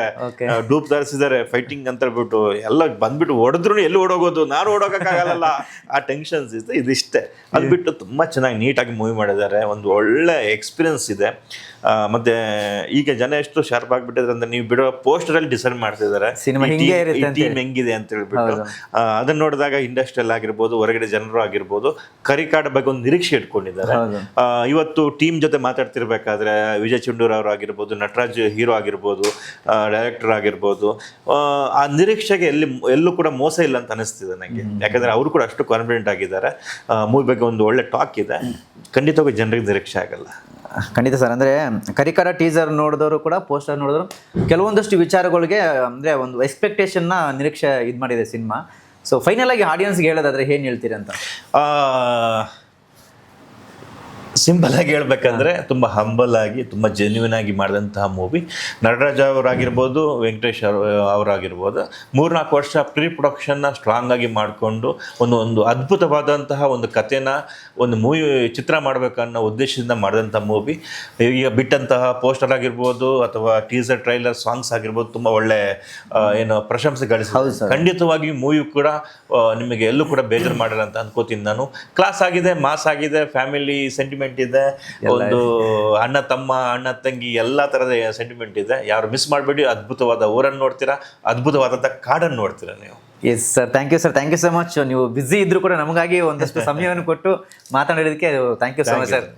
ಡೂಪ್ ಧರಿಸಿದ್ದಾರೆ ಫೈಟಿಂಗ್ ಅಂತ ಹೇಳ್ಬಿಟ್ಟು ಎಲ್ಲ ಬಂದ್ಬಿಟ್ಟು ಹೊಡೆದ್ರು ಎಲ್ಲಿ ಓಡೋಗೋದು, ನಾನು ಓಡೋಗಕ್ಕಾಗಲ್ಲ, ಆ ಟೆನ್ಷನ್ಸ್ ಇದೆ. ಇದಿಷ್ಟೇ. ಅದು ಬಿಟ್ಟು ತುಂಬಾ ಚೆನ್ನಾಗಿ ನೀಟಾಗಿ ಮೂವಿ ಮಾಡಿದ್ದಾರೆ. ಒಂದು ಒಳ್ಳೆ ಎಕ್ಸ್ಪೀರಿಯನ್ಸ್ ಇದೆ. ಮತ್ತೆ ಈಗ ಜನ ಎಷ್ಟು ಶಾರ್ಪ್ ಆಗ್ಬಿಟ್ಟಿದ್ರೆ ಅಂದ್ರೆ ನೀವು ಬಿಡೋ ಪೋಸ್ಟರ್ ಅಲ್ಲಿ ಡಿಸೈಡ್ ಮಾಡ್ತಿದ್ದಾರೆ ಟೀಮ್ ಹೆಂಗಿದೆ ಅಂತ ಹೇಳ್ಬಿಟ್ಟು. ಅದನ್ನ ನೋಡಿದಾಗ ಇಂಡಸ್ಟ್ರಿಯಲ್ ಆಗಿರ್ಬೋದು, ಹೊರಗಡೆ ಜನರು ಆಗಿರ್ಬೋದು, ಕರಿಕಾಡ ಬಗ್ಗೆ ಒಂದು ನಿರೀಕ್ಷೆ ಇಟ್ಕೊಂಡಿದ್ದಾರೆ. ಇವತ್ತು ಟೀಮ್ ಜೊತೆ ಮಾತಾಡ್ತಿರ್ಬೇಕಾದ್ರೆ ವಿಜಯ್ ಚುಂಡೂರ್ ಅವರು ಆಗಿರ್ಬೋದು, ನಟರಾಜ್ ಹೀರೋ ಆಗಿರ್ಬೋದು, ಡೈರೆಕ್ಟರ್ ಆಗಿರ್ಬೋದು, ಆ ನಿರೀಕ್ಷೆಗೆ ಎಲ್ಲೂ ಕೂಡ ಮೋಸ ಇಲ್ಲ ಅಂತ ಅನಿಸ್ತಿದೆ ನನಗೆ. ಯಾಕಂದ್ರೆ ಅವರು ಕೂಡ ಅಷ್ಟು ಕಾನ್ಫಿಡೆಂಟ್ ಆಗಿದ್ದಾರೆ. ಮೂವಿ ಬಗ್ಗೆ ಒಂದು ಒಳ್ಳೆ ಟಾಕ್ ಇದೆ. ಖಂಡಿತವಾಗಿ ಜನರಿಗೆ ನಿರೀಕ್ಷೆ ಆಗಲ್ಲ. ಖಂಡಿತ ಸರ್. ಅಂದರೆ ಕರಿಕಾರ ಟೀಸರ್ ನೋಡಿದವರು ಕೂಡ ಪೋಸ್ಟರ್ ನೋಡಿದ್ರು ಕೆಲವೊಂದಷ್ಟು ವಿಚಾರಗಳಿಗೆ ಅಂದರೆ ಒಂದು ಎಕ್ಸ್ಪೆಕ್ಟೇಷನ್ನ ನಿರೀಕ್ಷೆ ಇದು ಮಾಡಿದೆ ಸಿನಿಮಾ. ಸೊ ಫೈನಲ್ ಆಗಿ ಆಡಿಯನ್ಸ್ಗೆ ಹೇಳೋದಾದ್ರೆ ಏನು ಹೇಳ್ತೀರಿ ಅಂತ? ಸಿಂಪಲ್ ಆಗಿ ಹೇಳ್ಬೇಕಂದ್ರೆ ತುಂಬ ಹಂಬಲ್ ಆಗಿ ತುಂಬ ಜೆನ್ಯೂನ್ ಆಗಿ ಮಾಡಿದಂತಹ ಮೂವಿ. ನಟರಾಜ್ ಅವರಾಗಿರ್ಬೋದು, ವೆಂಕಟೇಶ್ ಅವರಾಗಿರ್ಬೋದು, 3-4 ವರ್ಷ ಪ್ರೀ ಪ್ರೊಡಕ್ಷನ್ನ ಸ್ಟ್ರಾಂಗ್ ಆಗಿ ಮಾಡಿಕೊಂಡು ಒಂದು ಅದ್ಭುತವಾದಂತಹ ಒಂದು ಕಥೆನ ಒಂದು ಮೂವಿ ಚಿತ್ರ ಮಾಡಬೇಕನ್ನೋ ಉದ್ದೇಶದಿಂದ ಮಾಡಿದಂಥ ಮೂವಿ. ಈಗ ಬಿಟ್ಟಂತಹ ಪೋಸ್ಟರ್ ಆಗಿರ್ಬೋದು ಅಥವಾ ಟೀಸರ್ ಟ್ರೈಲರ್ ಸಾಂಗ್ಸ್ ಆಗಿರ್ಬೋದು ತುಂಬ ಒಳ್ಳೆ ಏನು ಪ್ರಶಂಸೆ ಗಳಿಸಿದೆ. ಖಂಡಿತವಾಗಿ ಮೂವಿ ಕೂಡ ನಿಮಗೆ ಎಲ್ಲೂ ಕೂಡ ಬೇಜಾರು ಮಾಡಲ್ಲ ಅಂತ ಅನ್ಕೋತೀನಿ ನಾನು. ಕ್ಲಾಸ್ ಆಗಿದೆ, ಮಾಸ್ ಆಗಿದೆ, ಫ್ಯಾಮಿಲಿ ಸೆಂಟಿಮೆಂಟ್ ಇದೆ, ಒಂದು ಅಣ್ಣ ತಮ್ಮ ಅಣ್ಣ ತಂಗಿ ಎಲ್ಲಾ ತರದ ಸೆಂಟಿಮೆಂಟ್ ಇದೆ. ಯಾರು ಮಿಸ್ ಮಾಡಬೇಡಿ. ಅದ್ಭುತವಾದ ಊರನ್ನು ನೋಡ್ತೀರಾ, ಅದ್ಭುತವಾದಂಥ ಕಾಡನ್ನು ನೋಡ್ತೀರಾ ನೀವು. Yes sir, thank you sir, thank you so much. ನೀವು ಬ್ಯುಸಿ ಇದ್ರು ಕೂಡ ನಮಗಾಗಿ ಒಂದಷ್ಟು ಸಮಯವನ್ನು ಕೊಟ್ಟು ಮಾತನಾಡೋದಕ್ಕೆ thank you so much sir.